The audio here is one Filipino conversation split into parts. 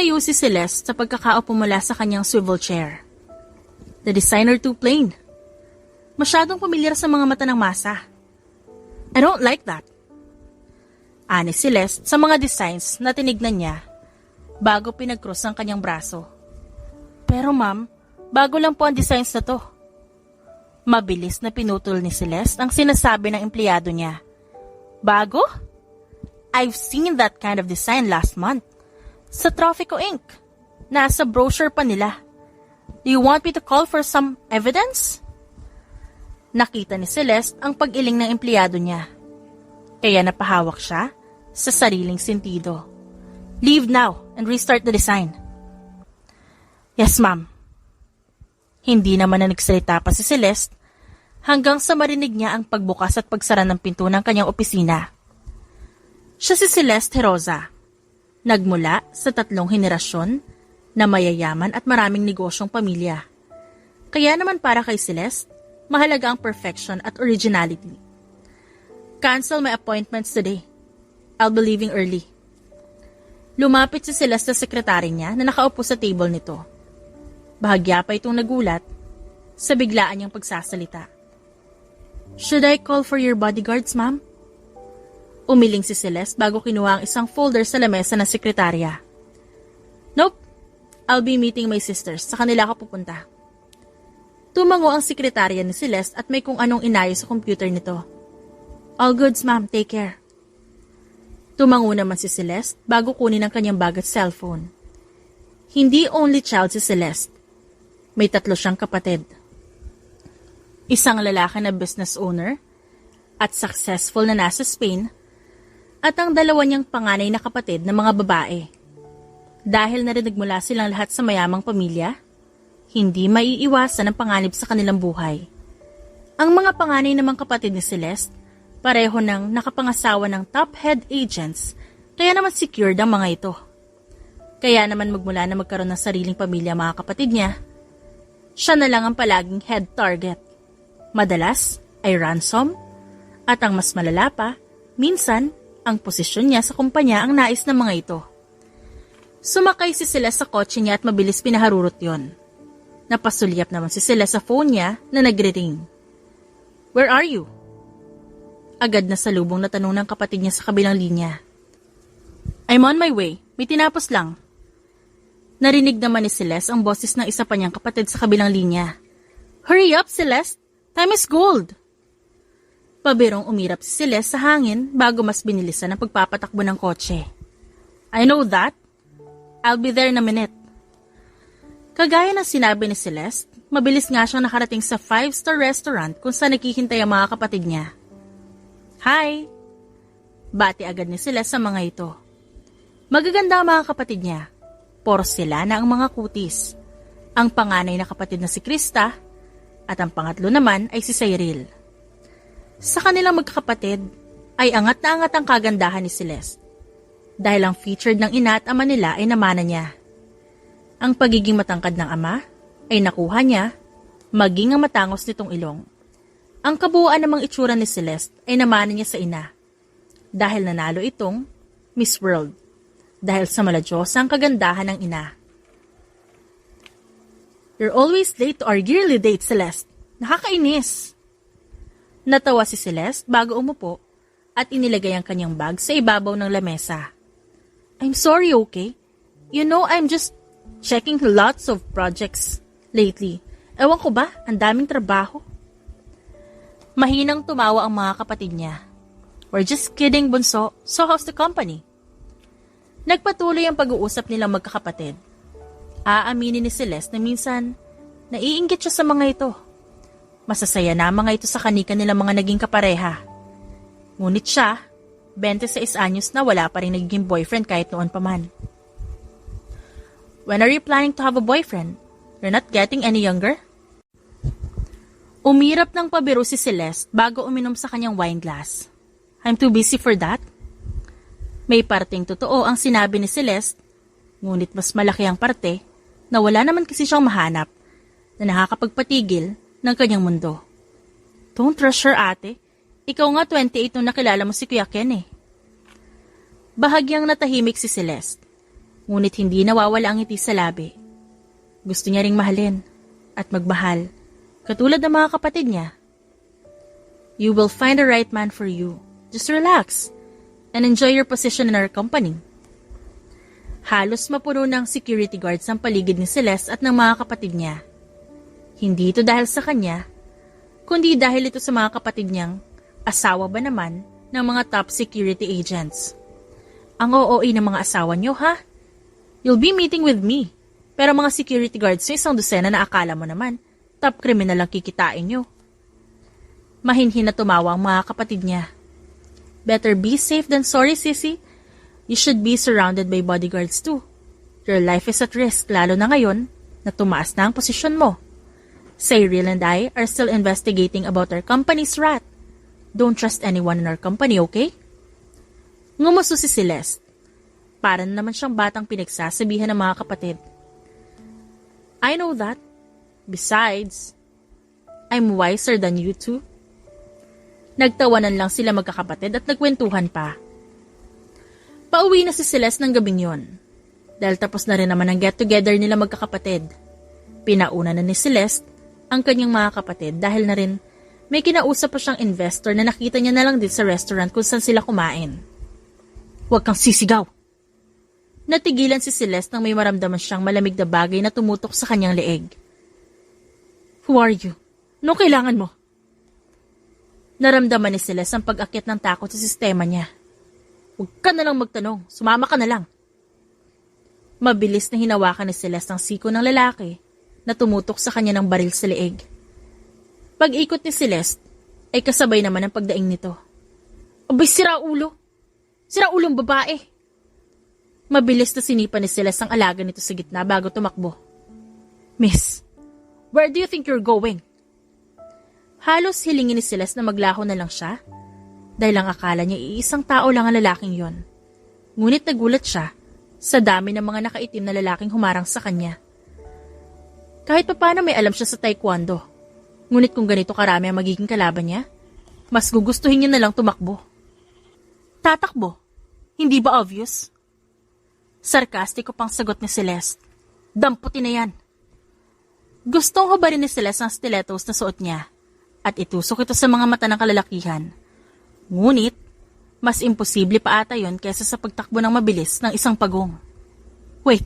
Tumayo si Celeste sa pagkakaupo mula sa kanyang swivel chair. The designer too plain. Masyadong pamilyar sa mga mata ng masa. I don't like that. Ani Celeste sa mga designs na tinignan niya bago pinag-cross ang kanyang braso. Pero ma'am, bago lang po ang designs na to. Mabilis na pinutol ni Celeste ang sinasabi ng empleyado niya. Bago? I've seen that kind of design last month. Sa Trofico Inc. Nasa brochure pa nila. Do you want me to call for some evidence? Nakita ni Celeste ang pag-iling ng empleyado niya. Kaya napahawak siya sa sariling sentido. Leave now and restart the design. Yes, ma'am. Hindi naman na nagsalita pa si Celeste hanggang sa marinig niya ang pagbukas at pagsara ng pinto ng kanyang opisina. Siya si Celeste Heroza, nagmula sa 3 henerasyon na mayayaman at maraming negosyong pamilya. Kaya naman para kay Celeste, mahalaga ang perfection at originality. Cancel my appointments today. I'll be leaving early. Lumapit si Celeste sa sekretary niya na nakaupo sa table nito. Bahagya pa itong nagulat sa biglaan niyang pagsasalita. Should I call for your bodyguards, ma'am? Umiling si Celeste bago kinuha ang isang folder sa lamesa ng sekretarya. Nope. I'll be meeting my sisters. Sa kanila ako pupunta. Tumango ang sekretarya ni Celeste at may kung anong inayos sa computer nito. All goods, ma'am. Take care. Tumango naman si Celeste bago kunin ang kanyang bag at cellphone. Hindi only child si Celeste. May 3 siyang kapatid. Isang lalaki na business owner at successful na nasa Spain at ang 2 niyang panganay na kapatid na mga babae. Dahil narinig mula silang lahat sa mayamang pamilya, hindi maiiwasan ang panganib sa kanilang buhay. Ang mga panganay namang kapatid ni Celeste, pareho ng nakapangasawa ng top head agents, kaya naman secured ang mga ito. Kaya naman magmula na magkaroon ng sariling pamilya mga kapatid niya, siya na lang ang palaging head target. Madalas ay ransom, at ang mas malala pa, minsan, ang posisyon niya sa kumpanya ang nais ng mga ito. Sumakay si Celeste sa kotse niya at mabilis pinaharurot yon. Napasulyap naman si Celeste sa phone niya na nagre-ring. Where are you? Agad na salubong na tanong ng kapatid niya sa kabilang linya. I'm on my way. May tinapos lang. Narinig naman ni Celeste ang boses ng isa pa niyang kapatid sa kabilang linya. Hurry up, Celeste! Time is gold! Pabirong umirap si Celeste sa hangin bago mas binilisan ang pagpapatakbo ng kotse. I know that. I'll be there in a minute. Kagaya ng sinabi ni Celeste, mabilis nga siyang nakarating sa 5-star restaurant kung saan naghihintay ang mga kapatid niya. Hi! Bati agad ni Celeste sa mga ito. Magaganda ang mga kapatid niya. Porsela na ang mga kutis. Ang panganay na kapatid na si Krista at ang pangatlo naman ay si Cyril. Sa kanilang magkakapatid ay angat na angat ang kagandahan ni Celeste. Dahil ang featured ng ina at ama nila ay namana niya. Ang pagiging matangkad ng ama ay nakuha niya, maging ang matangos nitong ilong. Ang kabuuan namang itsura ni Celeste ay namana niya sa ina. Dahil nanalo itong Miss World. Dahil sa maladyosa ang kagandahan ng ina. You're always late to our yearly date, Celeste. Nakakainis. Natawa si Celeste bago umupo at inilagay ang kanyang bag sa ibabaw ng lamesa. I'm sorry, okay? You know, I'm just checking lots of projects lately. Ewan ko ba, ang daming trabaho. Mahinang tumawa ang mga kapatid niya. We're just kidding, bunso. So how's the company? Nagpatuloy ang pag-uusap nilang magkakapatid. Aaminin ni Celeste na minsan, naiinggit siya sa mga ito. Masasaya na mga ito sa kanika nilang mga naging kapareha. Ngunit siya, 26 anyos na wala pa rin naging boyfriend kahit noon pa man. When are you planning to have a boyfriend? You're not getting any younger? Umirap ng pabiro si Celeste bago uminom sa kanyang wine glass. I'm too busy for that. May parting totoo ang sinabi ni Celeste, ngunit mas malaki ang parte na wala naman kasi siyang mahanap na nakakapagpatigil ng kanyang mundo. Don't rush her, ate. Ikaw nga 28 nung nakilala mo si Kuya Ken eh. Bahagyang natahimik si Celeste. Ngunit hindi nawawala ang ngiti sa labi. Gusto niya ring mahalin at magmahal, katulad ng mga kapatid niya. You will find the right man for you. Just relax and enjoy your position in our company. Halos mapuno ng security guards ang paligid ni Celeste at ng mga kapatid niya. Hindi ito dahil sa kanya, kundi dahil ito sa mga kapatid niyang asawa ba naman ng mga top security agents. Ang OOE ng mga asawa niyo, ha? You'll be meeting with me. Pero mga security guards sa isang dosena na akala mo naman, top criminal lang kikitain niyo. Mahinhin na tumawa ang mga kapatid niya. Better be safe than sorry, sissy. You should be surrounded by bodyguards too. Your life is at risk, lalo na ngayon na tumaas na ang posisyon mo. Cyril and I are still investigating about our company's rat. Don't trust anyone in our company, okay? Ngumuso si Celeste. Para na naman siyang batang pinagsasabihan ng mga kapatid. I know that. Besides, I'm wiser than you two. Nagtawanan lang sila magkakapatid at nagkwentuhan pa. Pauwi na si Celeste ng gabing yon. Dahil tapos na rin naman ang get-together nila magkakapatid. Pinauna na ni Celeste ang kanyang mga kapatid dahil na rin may kinausap pa siyang investor na nakita niya na lang din sa restaurant kung saan sila kumain. Huwag kang sisigaw! Natigilan si Celeste nang may maramdaman siyang malamig na bagay na tumutok sa kanyang leeg. Who are you? Anong kailangan mo? Naramdaman ni Celeste ang pag-akyat ng takot sa sistema niya. Huwag ka na lang magtanong, sumama ka na lang. Mabilis na hinawakan ni Celeste ang siko ng lalaki na tumutok sa kanya ng baril sa leeg. Pag-ikot ni Celeste ay kasabay naman ang pagdaing nito. Abay, sira ulo! Sira ulong babae! Mabilis na sinipa ni Celeste ang alaga nito sa gitna bago tumakbo. Miss, where do you think you're going? Halos hilingin ni Celeste na maglaho na lang siya dahil ang akala niya iisang tao lang ang lalaking yon. Ngunit nagulat siya sa dami ng mga nakaitim na lalaking humarang sa kanya. Kahit pa paano may alam siya sa taekwondo. Ngunit kung ganito karami ang magiging kalaban niya, mas gugustuhin niya na lang tumakbo. Tatakbo? Hindi ba obvious? Sarkastiko pang sagot ni Celeste. Damputin na yan. Gustong hubarin ni Celeste ang stilettos na suot niya at itusok ito sa mga mata ng kalalakihan. Ngunit, mas imposible pa ata yun kaysa sa pagtakbo ng mabilis ng isang pagong. Wait,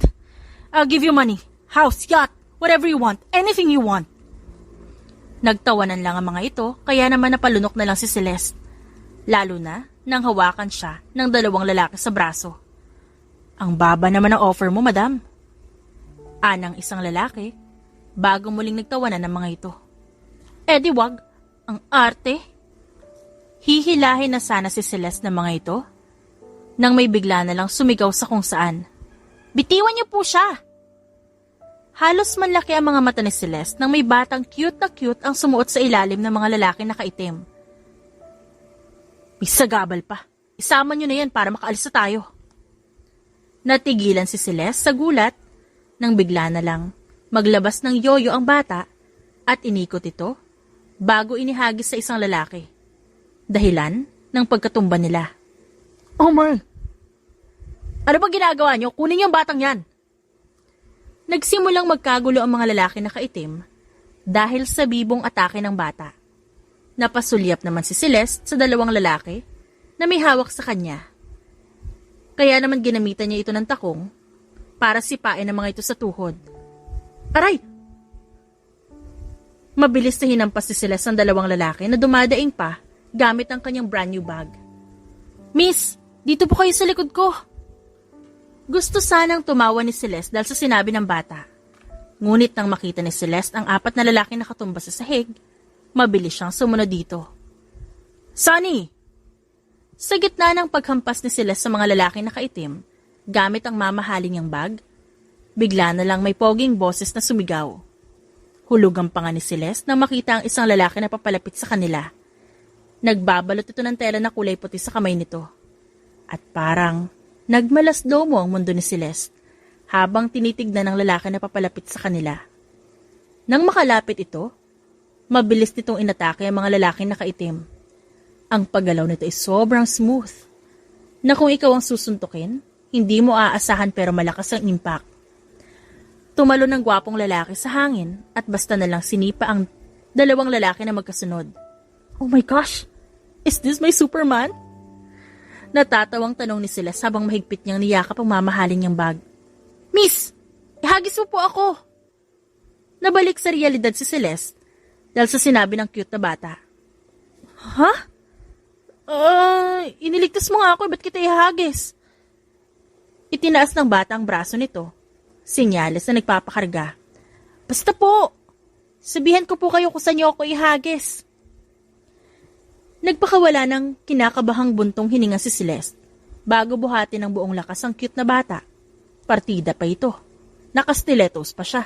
I'll give you money, house, yacht, whatever you want, anything you want. Nagtawanan lang ang mga ito kaya naman napalunok na lang si Celeste. Lalo na nang hawakan siya ng dalawang lalaki sa braso. Ang baba naman ang offer mo, madam. Anang isang lalaki, bago muling nagtawanan ng mga ito. Eh di wag, ang arte. Hihilahin na sana si Celeste ng mga ito, nang may bigla na lang sumigaw sa kung saan. Bitiwan niyo po siya! Halos manlaki ang mga mata ni Celeste nang may batang cute na cute ang sumuot sa ilalim ng mga lalaki na kaitim. May sagabal pa. Isama niyo na yan para makaalis na tayo. Natigilan si Celeste sa gulat nang bigla na lang maglabas ng yoyo ang bata at inikot ito bago inihagis sa isang lalaki. Dahilan ng pagkatumba nila. Oh my! Ano ba ginagawa niyo? Kunin yung batang yan! Nagsimulang magkagulo ang mga lalaki na kaitim dahil sa bibong atake ng bata. Napasulyap naman si Celeste sa dalawang lalaki na may hawak sa kanya. Kaya naman ginamitan niya ito ng takong para sipain ang mga ito sa tuhod. Aray! Mabilis na hinampas si Celeste ang dalawang lalaki na dumadaing pa gamit ang kanyang brand new bag. Miss, dito po kayo sa likod ko. Gusto sanang tumawa ni Celeste dahil sa sinabi ng bata. Ngunit nang makita ni Celeste ang apat na lalaki na katumba sa sahig, mabilis siyang sumunod dito. Sonny! Sa gitna ng paghampas ni Celeste sa mga lalaki na kaitim, gamit ang mamahaling niyang bag, bigla na lang may poging boses na sumigaw. Hulugan pa nga ni Celeste nang makita ang isang lalaki na papalapit sa kanila. Nagbabalot ito ng tela na kulay puti sa kamay nito. At parang nagmalasdomo ang mundo ni Celeste habang tinitignan ng lalaki na papalapit sa kanila. Nang makalapit ito, mabilis nitong inatake ang mga lalaki na kaitim. Ang paggalaw nito ay sobrang smooth, na kung ikaw ang susuntukin, hindi mo aasahan pero malakas ang impact. Tumalo ng gwapong lalaki sa hangin at basta na lang sinipa ang dalawang lalaki na magkasunod. Oh my gosh! Is this my Superman? Natatawang tanong ni Celeste habang mahigpit niyang niyakap ang mamahalin niyang bag. Miss! Ihagis mo po ako! Nabalik sa realidad si Celeste dahil sa sinabi ng cute na bata. Ha? Iniligtas mo nga ako, ba't kita ihagis? Itinaas ng bata ang braso nito. Senyales na nagpapakarga. Basta po! Sabihan ko po kayo kung saan niyo ako ihagis. Nagpakawala ng kinakabahang buntong hininga si Celeste bago buhatin ng buong lakas ang cute na bata. Partida pa ito. Nakastiletos pa siya.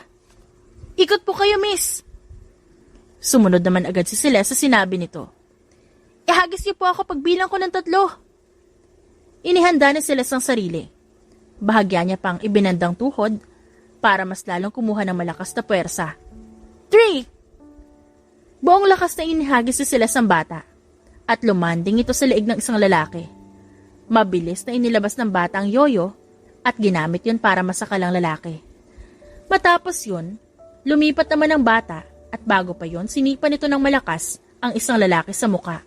Ikot po kayo, miss! Sumunod naman agad si Celeste sa sinabi nito. Ihagis niyo po ako pagbilang ko ng 3. Inihanda ni Celeste ang sarili. Bahagya niya pang ibinandang tuhod para mas lalong kumuha ng malakas na puwersa. 3! Buong lakas na inihagis si Celeste ang bata at lumanding ito sa leeg ng isang lalaki. Mabilis na inilabas ng bata ang yoyo at ginamit yun para masakal ang lalaki. Matapos yun, lumipat naman ang bata at bago pa yun, sinipa nito ng malakas ang isang lalaki sa muka.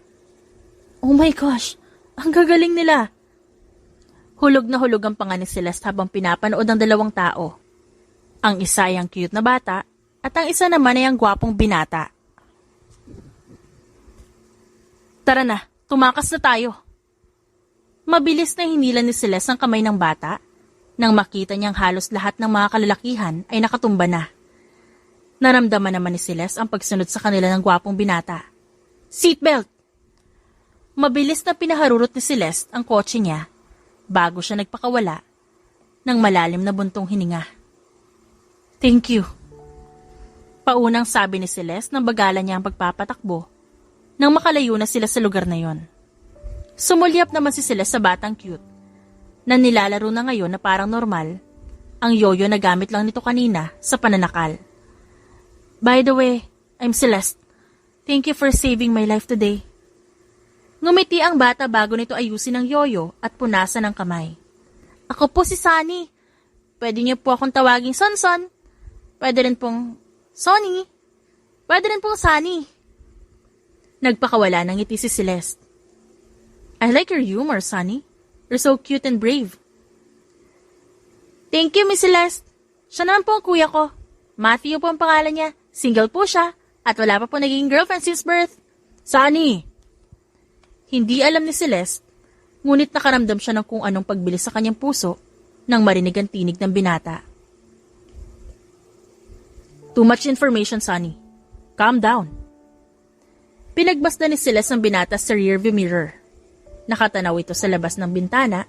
Oh my gosh, ang gagaling nila! Hulog na hulog ang panga ni Celeste habang pinapanood ng 2 tao. Ang isa ay ang cute na bata at ang isa naman ay ang gwapong binata. Tara na, tumakas na tayo. Mabilis na hinila ni Celeste ang kamay ng bata nang makita niyang halos lahat ng mga kalalakihan ay nakatumba na. Naramdaman naman ni Celeste ang pagsunod sa kanila ng gwapong binata. Seatbelt! Mabilis na pinaharurot ni Celeste ang kotse niya bago siya nagpakawala ng malalim na buntong hininga. Thank you. Paunang sabi ni Celeste nang bagalan niya ang pagpapatakbo nang makalayo na sila sa lugar na yon. Sumulyap naman si Celeste sa batang cute na nilalaro na ngayon na parang normal ang yoyo na gamit lang nito kanina sa pananakal. By the way, I'm Celeste. Thank you for saving my life today. Ngumiti ang bata bago nito ayusin ang yoyo at punasan ng kamay. Ako po si Sunny. Pwede niyo po akong tawaging Sonson. Pwede rin pong Sonny. Pwede rin pong Sunny. Nagpakawala ng ngiti si Celeste. I like your humor, Sunny. You're so cute and brave. Thank you, Miss Celeste. Siya naman po ang kuya ko. Matthew po ang pangalan niya. Single po siya at wala pa po naging girlfriend since birth. Sunny! Hindi alam ni Celeste, ngunit nakaramdam siya ng kung anong pagbilis sa kanyang puso nang marinig ang tinig ng binata. Too much information, Sunny. Calm down. Pinagbasdan ni Celeste ang binata sa rearview mirror. Nakatanaw ito sa labas ng bintana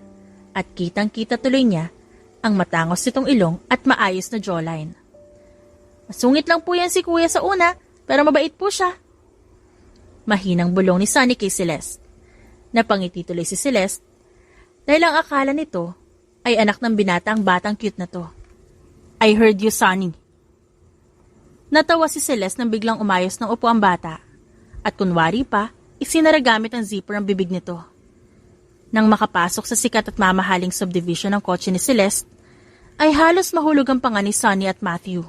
at kitang-kita tuloy niya ang matangos nitong ilong at maayos na jawline. Masungit lang po yan si kuya sa una, pero mabait po siya. Mahinang bulong ni Sunny kay Celeste. Napangiti tuloy si Celeste dahil ang akala nito ay anak ng binata ang batang cute na to. I heard you, Sunny. Natawa si Celeste nang biglang umayos ng upo ang bata at kunwari pa, isinara gamit ang zipper ang bibig nito. Nang makapasok sa sikat at mamahaling subdivision ng kotse ni Celeste, ay halos mahulog ang panga ni Sunny at Matthew.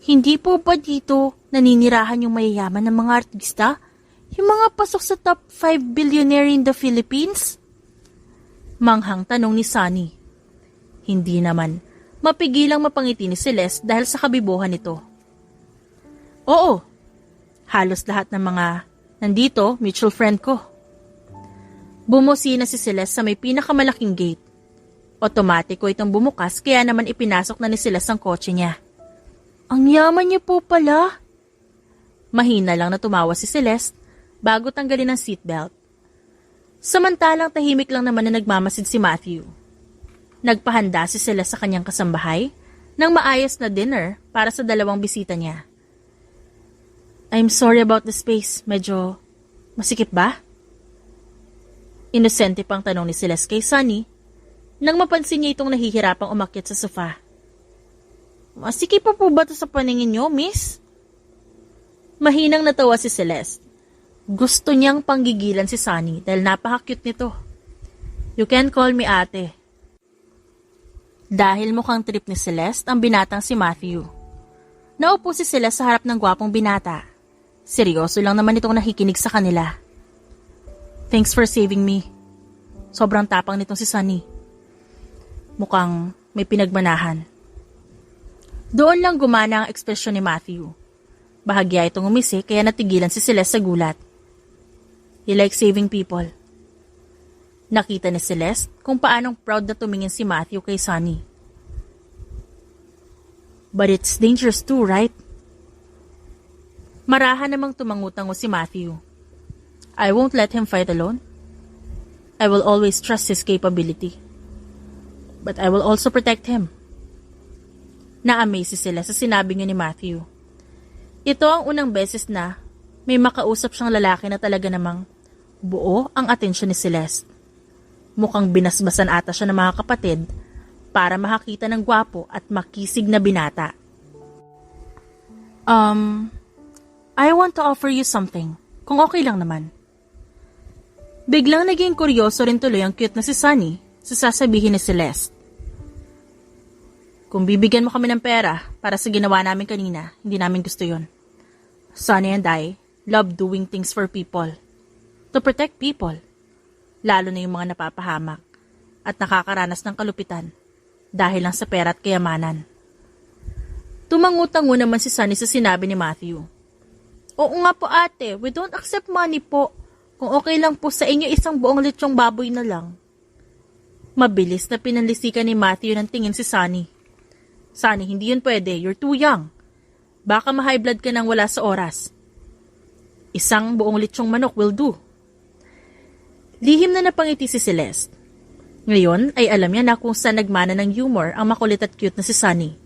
Hindi po ba dito naninirahan yung mayayaman ng mga artista? Yung mga pasok sa top 5 billionaire in the Philippines? Manghang tanong ni Sunny. Hindi naman. Mapigilang mapangiti ni Celeste dahil sa kabibuhan nito. Oo. Halos lahat ng mga nandito, mutual friend ko. Bumusina si Celeste sa may pinakamalaking gate. Otomatiko itong bumukas kaya naman ipinasok na ni Celeste ang kotse niya. Ang yaman niyo po pala. Mahina lang na tumawa si Celeste bago tanggalin ang seatbelt. Samantalang tahimik lang naman na nagmamasid si Matthew. Nagpahanda si Celeste sa kanyang kasambahay ng maayos na dinner para sa 2 bisita niya. I'm sorry about the space. Medyo masikip ba? Inosente pang tanong ni Celeste kay Sunny nang mapansin niya itong nahihirapang umakyat sa sofa. Masikip pa po ba ito sa paningin niyo, miss? Mahinang natawa si Celeste. Gusto niyang panggigilan si Sunny dahil napaka-cute nito. You can call me ate. Dahil mukhang trip ni Celeste ang binatang si Matthew. Naupo si Celeste sa harap ng gwapong binata. Seryoso lang naman itong nakikinig sa kanila. Thanks for saving me. Sobrang tapang nitong si Sunny. Mukhang may pinagmanahan. Doon lang gumana ang ekspresyon ni Matthew. Bahagya itong umisi kaya natigilan si Celeste sa gulat. He likes saving people. Nakita ni Celeste kung paanong proud na tumingin si Matthew kay Sunny. But it's dangerous too, right? Marahan namang tumangutango si Matthew. I won't let him fight alone. I will always trust his capability. But I will also protect him. Na-amaze si Celeste sa sinabi niya ni Matthew. Ito ang unang beses na may makausap siyang lalaki na talaga namang buo ang atensyon ni Celeste. Mukhang binasbasan ata siya ng mga kapatid para makakita ng gwapo at makisig na binata. I want to offer you something, kung okay lang naman. Biglang naging kuryoso rin tuloy ang cute na si Sunny sa sasabihin ni Celeste. Kung bibigyan mo kami ng pera para sa ginawa namin kanina, hindi namin gusto yon. Sunny and I love doing things for people. To protect people. Lalo na yung mga napapahamak at nakakaranas ng kalupitan dahil lang sa pera at kayamanan. Tumangutango naman si Sunny sa sinabi ni Matthew. Oo nga po ate, we don't accept money po. Kung okay lang po sa inyo isang buong litsyong baboy na lang. Mabilis na pinanlisikan ni Matthew ng tingin si Sunny. Sunny, hindi yun pwede, you're too young. Baka ma-high blood ka nang wala sa oras. Isang buong litsyong manok will do. Lihim na napangiti si Celeste. Ngayon ay alam niya na kung saan nagmana ng humor ang makulit at cute na si Sunny.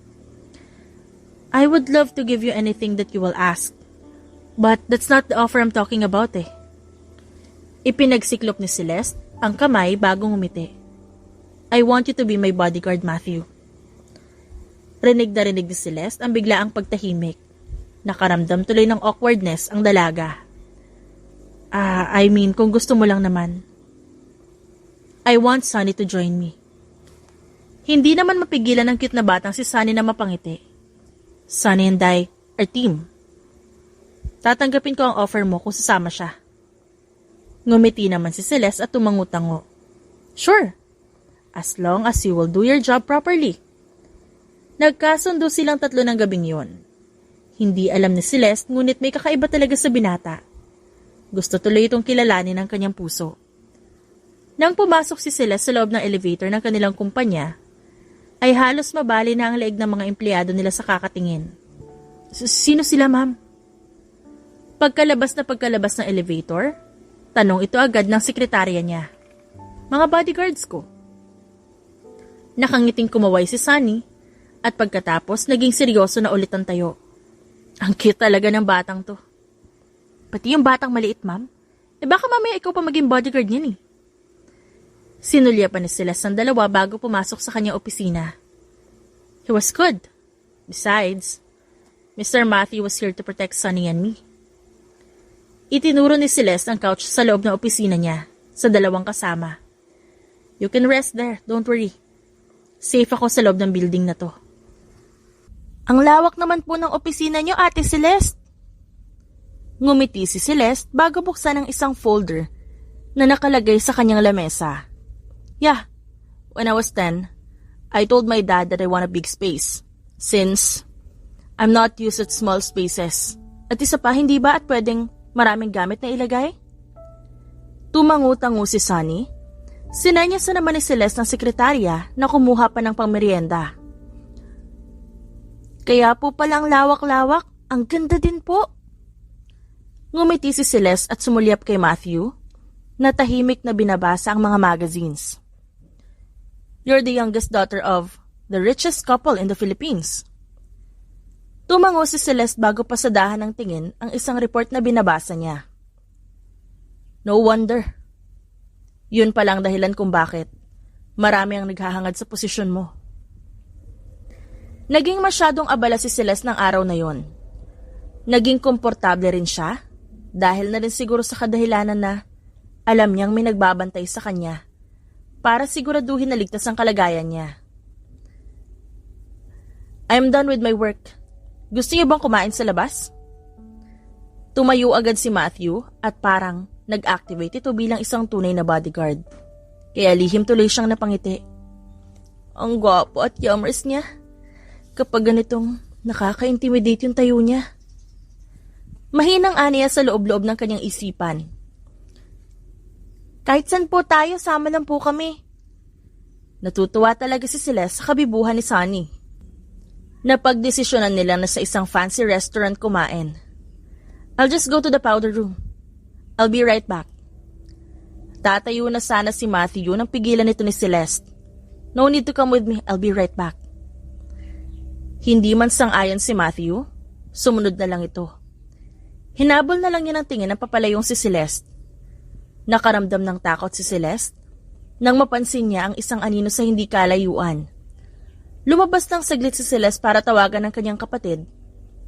I would love to give you anything that you will ask. But that's not the offer I'm talking about eh. Ipinagsiklop ni Celeste ang kamay bago ngumiti. I want you to be my bodyguard, Matthew. Rinig na rinig ni Celeste ang biglaang pagtahimik. Nakaramdam tuloy ng awkwardness ang dalaga. Kung gusto mo lang naman. I want Sunny to join me. Hindi naman mapigilan ng cute na batang si Sunny na mapangiti. Sunny and I are team. Tatanggapin ko ang offer mo kung sasama siya. Ngumiti naman si Celeste at tumangutango. Sure, as long as you will do your job properly. Nagkasundo silang tatlo ng gabing yon. Hindi alam ni Celeste ngunit may kakaiba talaga sa binata. Gusto tuloy itong kilalanin ng kanyang puso. Nang pumasok si Celeste sa loob ng elevator ng kanilang kumpanya, ay halos mabali na ang leeg ng mga empleyado nila sa kakatingin. Sino sila, ma'am? Pagkalabas ng elevator, tanong ito agad ng sekretarya niya. Mga bodyguards ko. Nakangiting kumaway si Sunny at pagkatapos naging seryoso na ulit ang tayo. Ang cute talaga ng batang to. Pati yung batang maliit, ma'am. Baka mamaya ikaw pa maging bodyguard niyan eh. Sinulya pa ni Celeste ang dalawa bago pumasok sa kanyang opisina. He was good. Besides, Mr. Matthew was here to protect Sunny and me. Itinuro ni Celeste ang couch sa loob ng opisina niya sa dalawang kasama. You can rest there, don't worry. Safe ako sa loob ng building na to. Ang lawak naman po ng opisina niyo, Ate Celeste. Ngumiti si Celeste bago buksan ang isang folder na nakalagay sa kanyang lamesa. Yeah, when I was 10, I told my dad that I want a big space since I'm not used at small spaces. At isa pa, hindi ba at pwedeng maraming gamit na ilagay? Tumangutango si Sunny. Sinanyasan naman ni Celeste ng sekretarya na kumuha pa ng pangmeryenda. Kaya po palang lawak-lawak, ang ganda din po. Ngumiti si Celeste at sumulyap kay Matthew, na tahimik na binabasa ang mga magazines. You're the youngest daughter of the richest couple in the Philippines. Tumango si Celeste bago pasadahan ng tingin ang isang report na binabasa niya. No wonder. Yun palang dahilan kung bakit marami ang naghahangad sa posisyon mo. Naging masyadong abala si Celeste ng araw na yon. Naging komportable rin siya dahil na rin siguro sa kadahilanan na alam niyang may nagbabantay sa kanya para siguraduhin na ligtas ang kalagayan niya. I'm done with my work. Gusto niyo bang kumain sa labas? Tumayo agad si Matthew at parang nag-activate ito bilang isang tunay na bodyguard. Kaya lihim tuloy siyang napangiti. Ang gwapo at yummers niya. Kapag ganitong nakaka-intimidate yung tayo niya. Mahinang aniya sa loob-loob ng kanyang isipan. Kahit saan po tayo, sama lang po kami. Natutuwa talaga si Celeste sa kabibuhan ni Sunny. Napagdesisyonan nila na sa isang fancy restaurant kumain. I'll just go to the powder room. I'll be right back. Tatayo na sana si Matthew nang pigilan nito ni Celeste. No need to come with me, I'll be right back. Hindi man sang-ayon si Matthew, sumunod na lang ito. Hinabol na lang niya ng tingin ang papalayong si Celeste. Nakaramdam ng takot si Celeste nang mapansin niya ang isang anino sa hindi kalayuan. Lumabas lang saglit si Celeste para tawagan ang kanyang kapatid.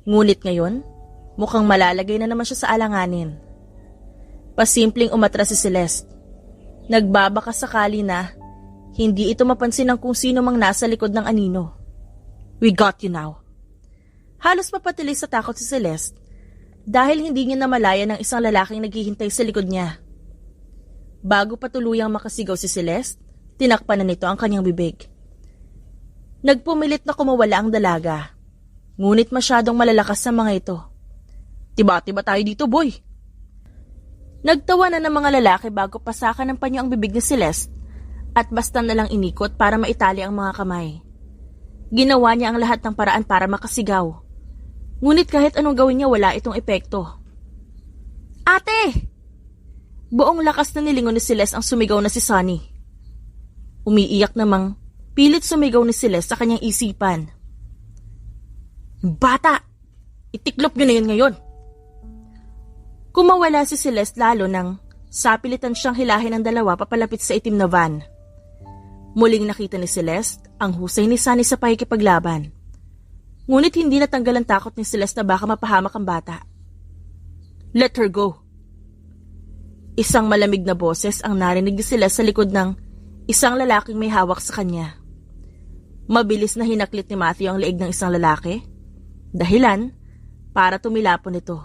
Ngunit ngayon, mukhang malalagay na naman siya sa alanganin. Pasimpleng umatras si Celeste. Nagbabaka sakali na hindi ito mapansin ng kung sino mang nasa likod ng anino. We got you now. Halos mapatili sa takot si Celeste dahil hindi niya namalaya ng isang lalaking naghihintay sa likod niya. Bago pa tuluyang makasigaw si Celeste, tinakpan na nito ang kanyang bibig. Nagpumilit na kumawala ang dalaga, ngunit masyadong malalakas sa mga ito. Tiba-tiba tayo dito, boy. Nagtawa na ng mga lalaki bago pasakan ng panyo ang bibig ni Celeste at basta na lang inikot para maitali ang mga kamay. Ginawa niya ang lahat ng paraan para makasigaw. Ngunit kahit anong gawin niya wala itong epekto. Ate! Buong lakas na nilingon ni Celeste ang sumigaw na si Sunny. Umiiyak namang pilit sumigaw ni Celeste sa kanyang isipan. Bata! Itiklop niyo na yun ngayon! Kumawala si Celeste lalo nang sapilitan siyang hilahin ng dalawa papalapit sa itim na van. Muling nakita ni Celeste ang husay ni Sunny sa pakikipaglaban. Ngunit hindi natanggal ang takot ni Celeste na baka mapahamak ang bata. Let her go. Isang malamig na boses ang narinig ni Celeste sa likod ng isang lalaking may hawak sa kanya. Mabilis na hinaklit ni Matthew ang leeg ng isang lalaki. Dahilan para tumilapon ito.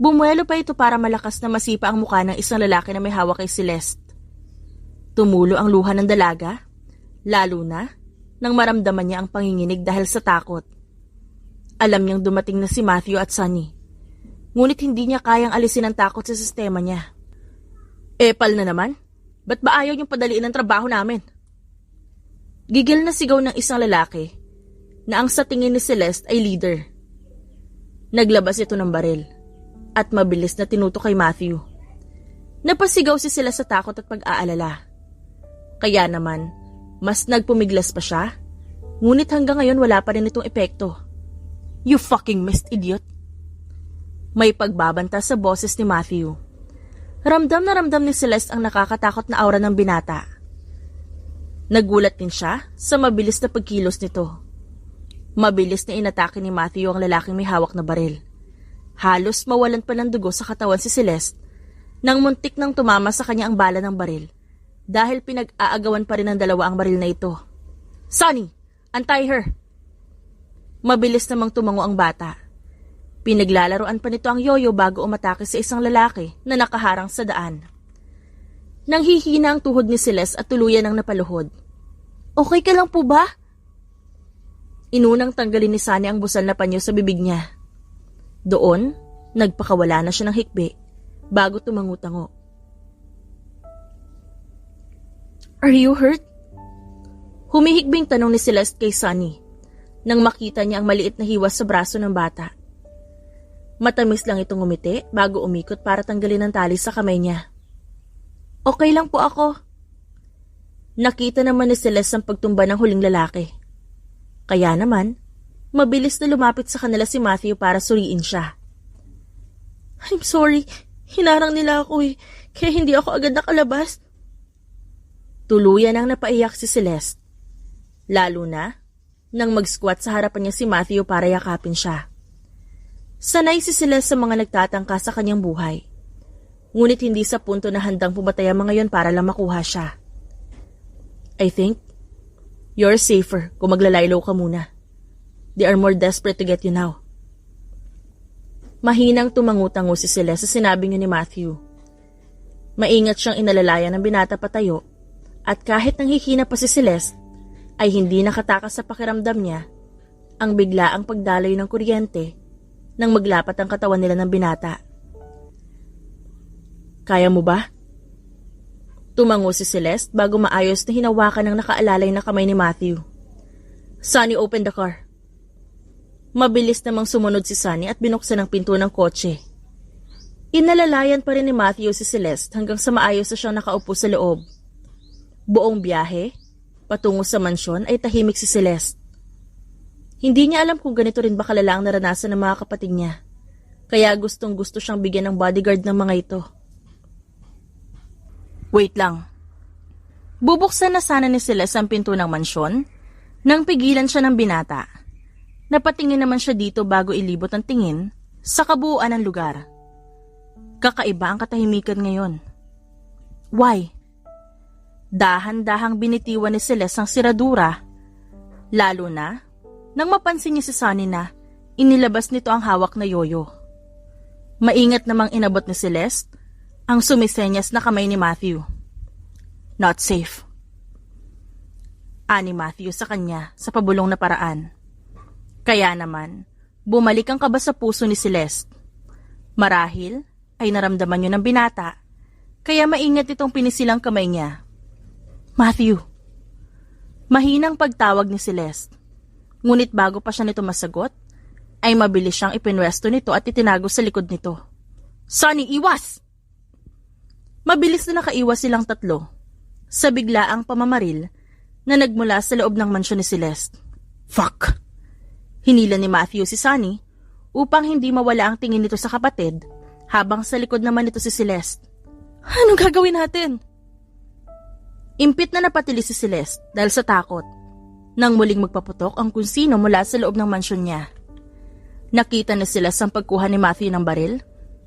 Bumuelo pa ito para malakas na masipa ang mukha ng isang lalaki na may hawak kay Celeste. Tumulo ang luha ng dalaga, lalo na nang maramdaman niya ang panginginig dahil sa takot. Alam niyang dumating na si Matthew at Sunny, ngunit hindi niya kayang alisin ang takot sa sistema niya. Epal na naman, ba't ba ayaw niyong padaliin ang trabaho namin? Gigil na sigaw ng isang lalaki na ang sa tingin ni Celeste ay leader. Naglabas ito ng baril at mabilis na tinutok kay Matthew. Napasigaw si Celeste sa takot at pag-aalala. Kaya naman, mas nagpumiglas pa siya, ngunit hanggang ngayon wala pa rin itong epekto. You fucking missed, idiot! May pagbabanta sa boses ni Matthew. Ramdam na ramdam ni Celeste ang nakakatakot na aura ng binata. Nagulat din siya sa mabilis na pagkilos nito. Mabilis na inatake ni Matthew ang lalaking may hawak na baril. Halos mawalan pa ng dugo sa katawan si Celeste nang muntik nang tumama sa kanya ang bala ng baril. Dahil pinag-aagawan pa rin ng dalawa ang baril na ito. Sunny, untie her! Mabilis namang tumango ang bata. Pinaglalaroan pa nito ang yoyo bago umatake sa isang lalaki na nakaharang sa daan. Nanghihina ang tuhod ni Celeste at tuluyan ang napaluhod. Okay ka lang po ba? Inunang tanggalin ni Sunny ang busal na panyo sa bibig niya. Doon, nagpakawala na siya ng hikbi bago tumango-tango. Are you hurt? Humihikbing tanong ni Celeste kay Sunny nang makita niya ang maliit na hiwas sa braso ng bata. Matamis lang itong ngumiti bago umikot para tanggalin ang tali sa kamay niya. Okay lang po ako. Nakita naman ni Celeste ang pagtumba ng huling lalaki. Kaya naman, mabilis na lumapit sa kanila si Matthew para suriin siya. I'm sorry, hinarang nila ako kaya hindi ako agad nakalabas. Tuluyan ang napaiyak si Celeste. Lalo na nang mag-squat sa harapan niya si Matthew para yakapin siya. Sanay si Celeste sa mga nagtatangka sa kanyang buhay. Ngunit hindi sa punto na handang pumatay ang mga yon para lang makuha siya. I think you're safer kung maglalaylo ka muna. They are more desperate to get you now. Mahinang tumangutango si Celeste sa sinabi niya ni Matthew. Maingat siyang inalalayan ng binata patayo at kahit nanghihina pa si Celeste ay hindi nakatakas sa pakiramdam niya ang biglaang pagdaloy ng kuryente nang maglapat ang katawan nila ng binata. Kaya mo ba? Tumango si Celeste bago maayos na hinawakan ng nakaalalay na kamay ni Matthew. Sunny opened the car. Mabilis namang sumunod si Sunny at binuksan ang pinto ng kotse. Inalalayan pa rin ni Matthew si Celeste hanggang sa maayos na siyang nakaupo sa loob. Buong biyahe, patungo sa mansyon ay tahimik si Celeste. Hindi niya alam kung ganito rin ba kalala ang naranasan ng mga kapatid niya. Kaya gustong-gusto siyang bigyan ng bodyguard ng mga ito. Wait lang. Bubuksan na sana ni Celeste ang pinto ng mansyon nang pigilan siya ng binata. Napatingin naman siya dito bago ilibot ang tingin sa kabuuan ng lugar. Kakaiba ang katahimikan ngayon. Why? Dahan-dahang binitiwan ni Celeste ang siradura, lalo na nang mapansin niya si Sunny na inilabas nito ang hawak na yoyo. Maingat namang inabot ni Celeste ang sumisenyas na kamay ni Matthew. Not safe. Ani Matthew sa kanya sa pabulong na paraan. Kaya naman, bumalik ang kaba sa puso ni Celeste. Marahil ay naramdaman yun ng binata, kaya maingat itong pinisilang kamay niya. Matthew. Mahinang pagtawag ni Celeste. Ngunit bago pa siya nito masagot, ay mabilis siyang ipinwesto nito at itinago sa likod nito. Sunny, iwas! Mabilis na nakaiwas silang tatlo sa biglaang pamamaril na nagmula sa loob ng mansyon ni Celeste. Fuck! Hinila ni Matthew si Sunny upang hindi mawala ang tingin nito sa kapatid habang sa likod naman nito si Celeste. Anong gagawin natin? Impit na napatili si Celeste dahil sa takot nang muling magpaputok ang kung sino mula sa loob ng mansyon niya. Nakita na sila sa pagkuha ni Matthew ng baril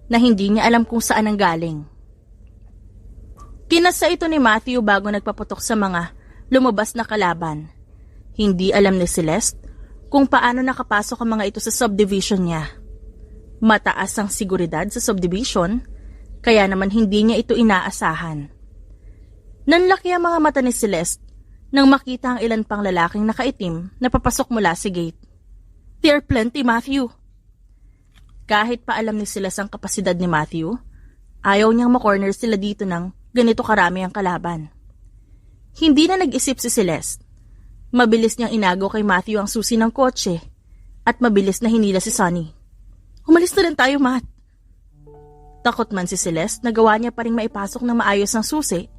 na hindi niya alam kung saan ang galing. Kinasa ito ni Matthew bago nagpaputok sa mga lumabas na kalaban. Hindi alam ni Celeste kung paano nakapasok ang mga ito sa subdivision niya. Mataas ang seguridad sa subdivision, kaya naman hindi niya ito inaasahan. Nanlaki ang mga mata ni Celeste nang makita ang ilan pang lalaking nakaitim na papasok mula sa gate. There are plenty, Matthew. Kahit pa alam ni Celeste ang kapasidad ni Matthew, ayaw niyang makorner sila dito ng ganito karami ang kalaban. Hindi na nag-isip si Celeste. Mabilis niyang inago kay Matthew ang susi ng kotse at mabilis na hinila si Sunny. Umalis na rin tayo, Matt. Takot man si Celeste, nagawa niya pa rin maipasok ng maayos ang susi,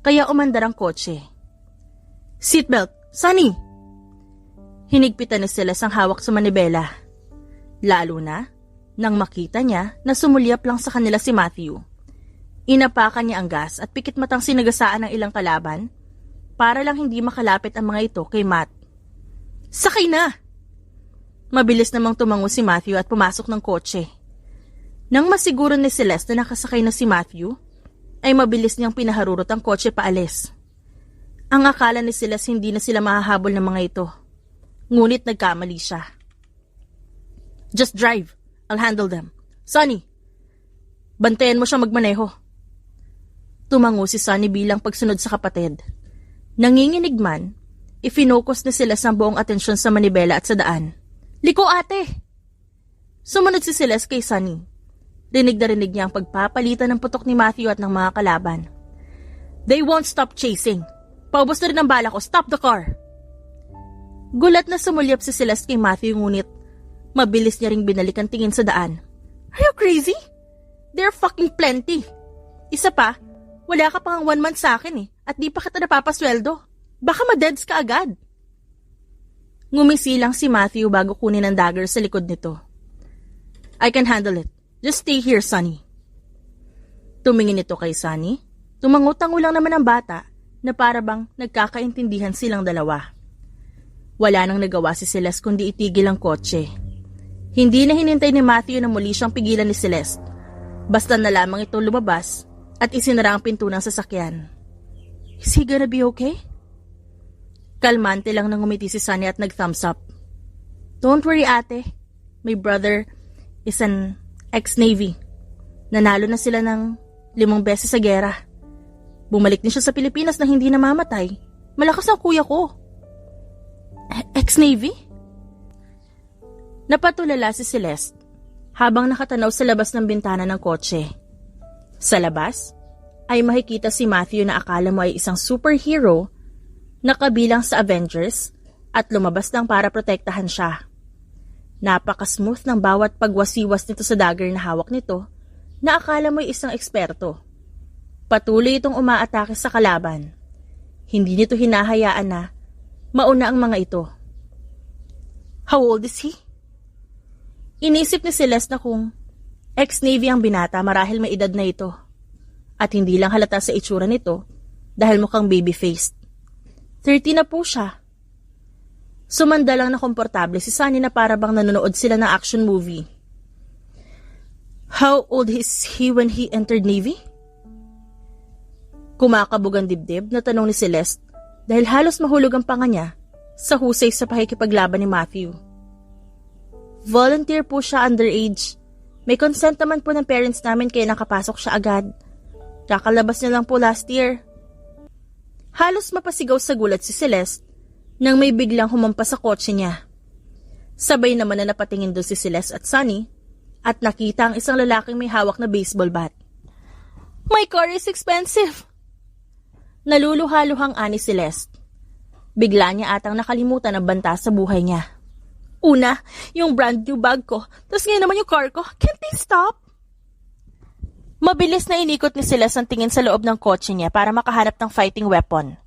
kaya umandar ang kotse. Seatbelt, Sunny! Hinigpitan ni Celeste ang hawak sa manibela. Lalo na, nang makita niya na sumulyap lang sa kanila si Matthew. Inapakan niya ang gas at pikit matang sinagasaan ng ilang kalaban para lang hindi makalapit ang mga ito kay Matt. Sakay na! Mabilis namang tumango si Matthew at pumasok ng kotse. Nang masiguro ni Celeste na nakasakay na si Matthew, ay mabilis niyang pinaharurot ang kotse paalis. Ang akala ni Celeste hindi na sila mahahabol ng mga ito. Ngunit nagkamali siya. Just drive. I'll handle them. Sunny, bantayan mo siya magmaneho. Tumango si Sunny bilang pagsunod sa kapatid. Nanginginig man, ifinocus na sila sa buong atensyon sa manibela at sa daan. Liko, ate! Sumunod si Celeste kay Sunny. Rinig na rinig niya ang pagpapalitan ng putok ni Matthew at ng mga kalaban. They won't stop chasing. Paubos na rin ang bala ko. Stop the car! Gulat na sumulyap si Celeste kay Matthew ngunit mabilis niya ring binalik ang tingin sa daan. Are you crazy? There are fucking plenty. Isa pa, wala ka pang 1 month sa akin at di pa kita napapasweldo. Baka ma-deads ka agad. Ngumisi lang si Matthew bago kunin ang dagger sa likod nito. I can handle it. Just stay here, Sunny. Tumingin ito kay Sunny. Tumangutango lang naman ang bata na para bang nagkakaintindihan silang dalawa. Wala nang nagawa si Celeste kundi itigil ang kotse. Hindi na hinintay ni Matthew na muli siyang pigilan ni Celeste. Basta na lamang ito lumabas at isinara ang pinto ng sasakyan. Is he gonna be okay? Kalmante lang nang ngumiti si Sunny at nag-thumbs up. Don't worry ate, my brother is an ex-Navy. Nanalo na sila ng 5 beses sa gera. Bumalik din siya sa Pilipinas na hindi namamatay. Malakas ang kuya ko. Ex-Navy? Napatulala si Celeste habang nakatanaw sa labas ng bintana ng kotse. Sa labas ay makikita si Matthew na akala mo ay isang superhero na kabilang sa Avengers at lumabas lang para protektahan siya. Napaka-smooth ng bawat pagwasiwas nito sa dagger na hawak nito na akala mo ay isang eksperto. Patuloy itong umaatake sa kalaban. Hindi nito hinahayaan na mauna ang mga ito. How old is he? Inisip ni Celeste na kung ex-Navy ang binata marahil may edad na ito. At hindi lang halata sa itsura nito dahil mukhang baby-faced. 30 na po siya. Sumanda lang na komportable si Sunny na para bang nanonood sila ng action movie. How old is he when he entered Navy? Kumakabog ang dibdib na tanong ni Celeste dahil halos mahulog ang panga niya sa husay sa pakikipaglaban ni Matthew. Volunteer po siya underage. May consent naman po ng parents namin kaya nakapasok siya agad. Kakalabas niya lang po last year. Halos mapasigaw sa gulat si Celeste nang may biglang humampas sa kotse niya. Sabay naman na napatingin doon si Celeste at Sunny at nakita ang isang lalaking may hawak na baseball bat. My car is expensive! Naluluhaluhang ani Celeste. Bigla niya atang nakalimutan ang banta sa buhay niya. Una, yung brand new bag ko, tapos ngayon naman yung car ko. Can't they stop? Mabilis na inikot ni Celeste ang tingin sa loob ng kotse niya para makahanap ng fighting weapon.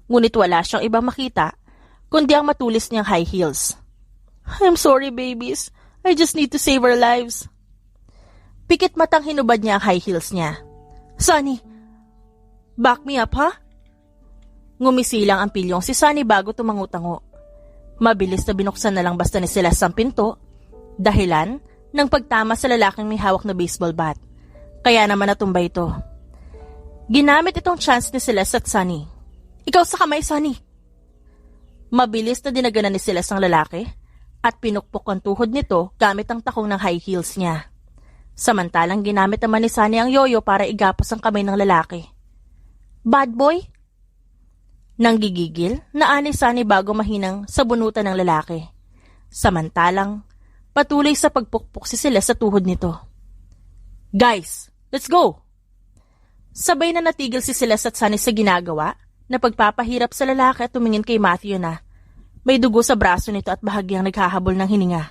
Ngunit wala siyang ibang makita, kundi ang matulis niyang high heels. I'm sorry, babies. I just need to save our lives. Pikit matang hinubad niya ang high heels niya. Sunny, back me up, ha? Ngumisilang ang pilyong si Sunny bago tumango-tango. Mabilis na binuksan na lang basta ni Celeste ang pinto, dahilan ng pagtama sa lalaking may hawak na baseball bat. Kaya naman natumba ito. Ginamit itong chance ni Celeste at Sunny. Ikaw sa kamay, Sunny. Mabilis na dinaganan ni Celeste ang lalaki at pinukpok ang tuhod nito gamit ang takong ng high heels niya. Samantalang ginamit naman ni Sunny ang yoyo para igapos ang kamay ng lalaki. Bad boy? Nang gigigil, naani Sunny bago mahinang sa bunutan ng lalaki. Samantalang, patuloy sa pagpukpok si Celeste sa tuhod nito. Guys, let's go! Sabay na natigil si Celeste at Sunny sa ginagawa na pagpapahirap sa lalaki at tumingin kay Matthew na may dugo sa braso nito at bahagyang naghahabol ng hininga.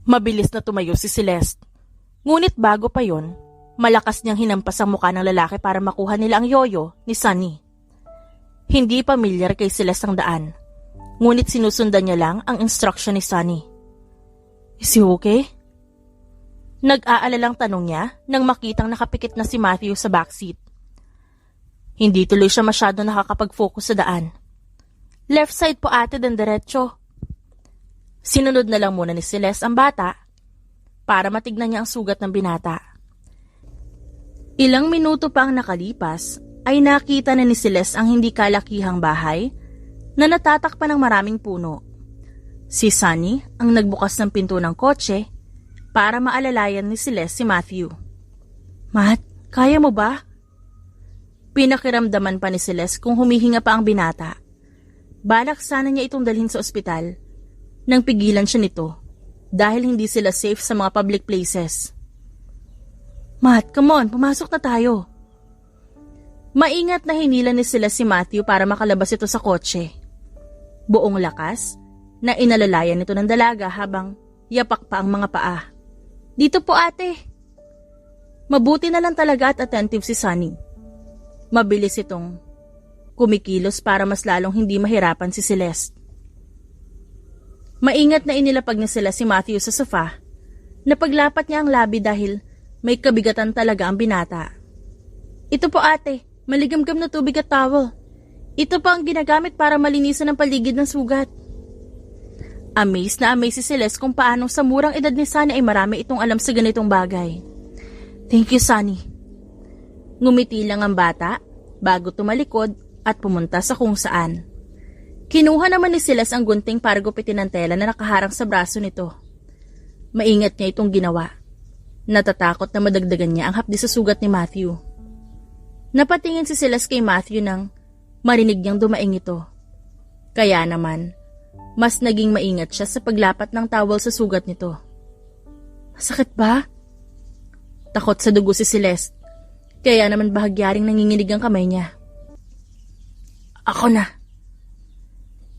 Mabilis na tumayo si Celeste. Ngunit bago pa yon, malakas niyang hinampas ang mukha ng lalaki para makuha nila ang yoyo ni Sunny. Hindi pamilyar kay Celeste ang daan, ngunit sinusundan niya lang ang instruction ni Sunny. Is he okay? Nag-aalalang tanong niya nang makitang nakapikit na si Matthew sa backseat. Hindi tuloy siya masyado nakakapag-focus sa daan. Left side po ate dan diretso. Sinunod na lang muna ni Celeste ang bata para matignan niya ang sugat ng binata. Ilang minuto pa ang nakalipas ay nakita na ni Celeste ang hindi kalakihang bahay na natatakpan ng maraming puno. Si Sunny ang nagbukas ng pinto ng kotse para maalalayan ni Celeste si Matthew. Matt, kaya mo ba? Pinakiramdaman pa ni Celeste kung humihinga pa ang binata. Balak sana niya itong dalhin sa ospital nang pigilan siya nito dahil hindi sila safe sa mga public places. Matt, come on, pumasok na tayo. Maingat na hinila ni Celeste si Matthew para makalabas ito sa kotse. Buong lakas na inalalayan nito ng dalaga habang yapak pa ang mga paa. Dito po ate. Mabuti na lang talaga at attentive si Sunny. Mabilis itong kumikilos para mas lalong hindi mahirapan si Celeste. Maingat na inilapag ni Celeste si Matthew sa sofa na paglapat niya ang labi dahil may kabigatan talaga ang binata. Ito po ate, maligamgam na tubig at towel. Ito pa ang ginagamit para malinisan ang paligid ng sugat. Amazed na amazed si Celeste kung paanong sa murang edad ni Sunny ay marami itong alam sa ganitong bagay. Thank you, Sunny. Ngumiti lang ang bata bago tumalikod at pumunta sa kung saan. Kinuha naman ni Celeste ang gunting para gupitin ang tela na nakaharang sa braso nito. Maingat niya itong ginawa. Natatakot na madagdagan niya ang hapdi sa sugat ni Matthew. Napatingin si Celeste kay Matthew nang marinig niyang dumaing ito. Kaya naman, mas naging maingat siya sa paglapat ng towel sa sugat nito. Masakit ba? Takot sa dugo si Celeste, kaya naman bahagyaring nanginginig ang kamay niya. Ako na.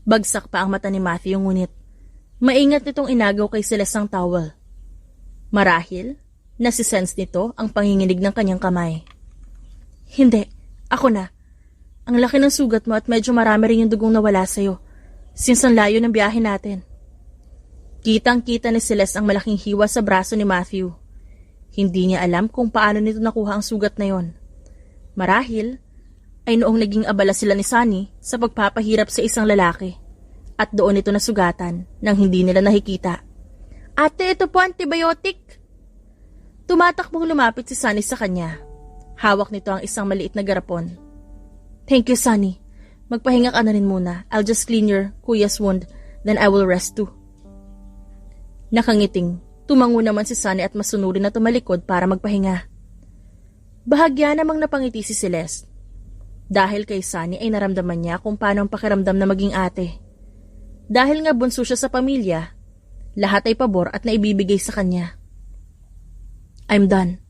Bagsak pa ang mata ni Matthew ngunit maingat nitong inagaw kay Celeste ang towel. Marahil, nasisense nito ang panginginig ng kanyang kamay. Hindi, ako na. Ang laki ng sugat mo at medyo marami rin yung dugong nawala sa'yo since ang layo ng biyahe natin. Kitang-kita ni Celeste ang malaking hiwa sa braso ni Matthew. Hindi niya alam kung paano nito nakuha ang sugat na yon. Marahil, ay noong naging abala sila ni Sunny sa pagpapahirap sa isang lalaki at doon ito nasugatan nang hindi nila nakikita. Ate, ito po antibiotic! Tumatakbong lumapit si Sunny sa kanya. Hawak nito ang isang maliit na garapon. Thank you, Sunny. Magpahinga ka na rin muna. I'll just clean your kuya's wound, then I will rest too. Nakangiting, tumango naman si Sunny at masunurin na tumalikod para magpahinga. Bahagya namang napangiti si Celeste. Dahil kay Sunny ay naramdaman niya kung paano ang pakiramdam na maging ate. Dahil nga bunso siya sa pamilya, lahat ay pabor at naibibigay sa kanya. I'm done.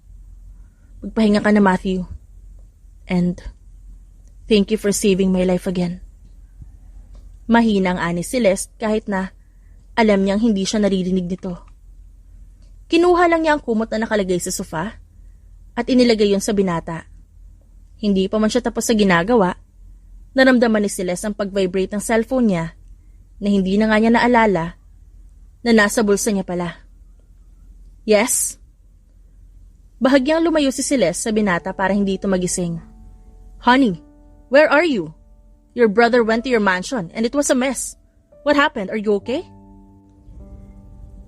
Magpahinga ka na, Matthew. And thank you for saving my life again. Mahinang ani si Celeste kahit na alam niyang hindi siya naririnig nito. Kinuha lang niya ang kumot na nakalagay sa sofa at inilagay yon sa binata. Hindi pa man siya tapos sa ginagawa, naramdaman ni Celeste ang pag-vibrate ng cellphone niya na hindi na nga niya naalala na nasa bulsa niya pala. Yes? Bahagyang lumayo si Celeste sa binata para hindi ito magising. Honey, where are you? Your brother went to your mansion and it was a mess. What happened? Are you okay?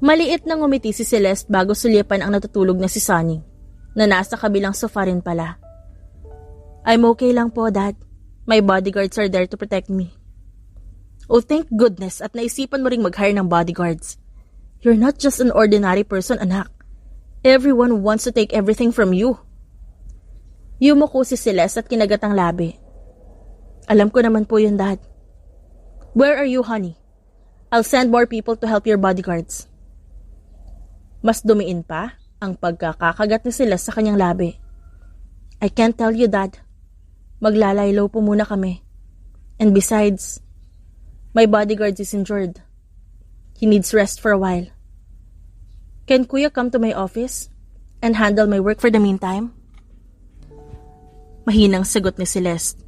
Maliit na ngumiti si Celeste bago sulyapan ang natutulog na si Sunny, na nasa kabilang sofa rin pala. I'm okay lang po, Dad. My bodyguards are there to protect me. Oh, thank goodness at naisipan mo ring mag-hire ng bodyguards. You're not just an ordinary person, anak. Everyone wants to take everything from you. Yumuko si Celeste at kinagat ang labi. Alam ko naman po yun, Dad. Where are you, honey? I'll send more people to help your bodyguards. Mas dumiin pa ang pagkakakagat ni Celeste sa kanyang labi. I can't tell you, Dad. Maglalaylo po muna kami. And besides, my bodyguard is injured. He needs rest for a while. Can Kuya come to my office and handle my work for the meantime? Mahinang sagot ni Celeste.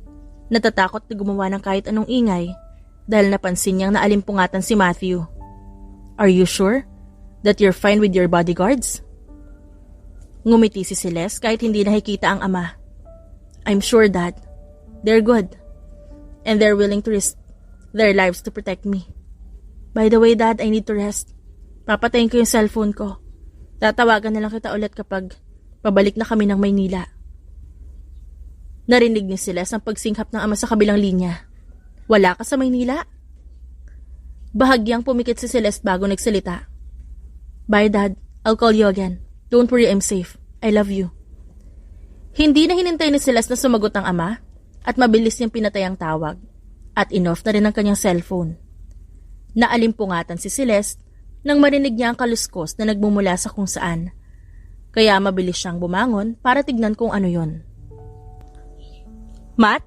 Natatakot na gumawa ng kahit anong ingay dahil napansin niyang naalimpungatan si Matthew. Are you sure that you're fine with your bodyguards? Ngumiti si Celeste kahit hindi nakikita ang ama. I'm sure, Dad. They're good. And they're willing to risk their lives to protect me. By the way, Dad, I need to rest. Papatayin ko yung cellphone ko. Tatawagan na lang kita ulit kapag pabalik na kami ng Maynila. Narinig ni Celeste ang pagsinghap ng ama sa kabilang linya. Wala ka sa Maynila? Bahagyang pumikit si Celeste bago nagsalita. Bye, Dad. I'll call you again. Don't worry, I'm safe. I love you. Hindi na hinintay ni Celeste na sumagot ang ama at mabilis niyang pinatay ang tawag at in-off na rin ang kanyang cellphone. Naalimpungatan si Celeste nang marinig niya ang kaluskos na nagmumula sa kung saan. Kaya mabilis siyang bumangon para tignan kung ano yon. Matt?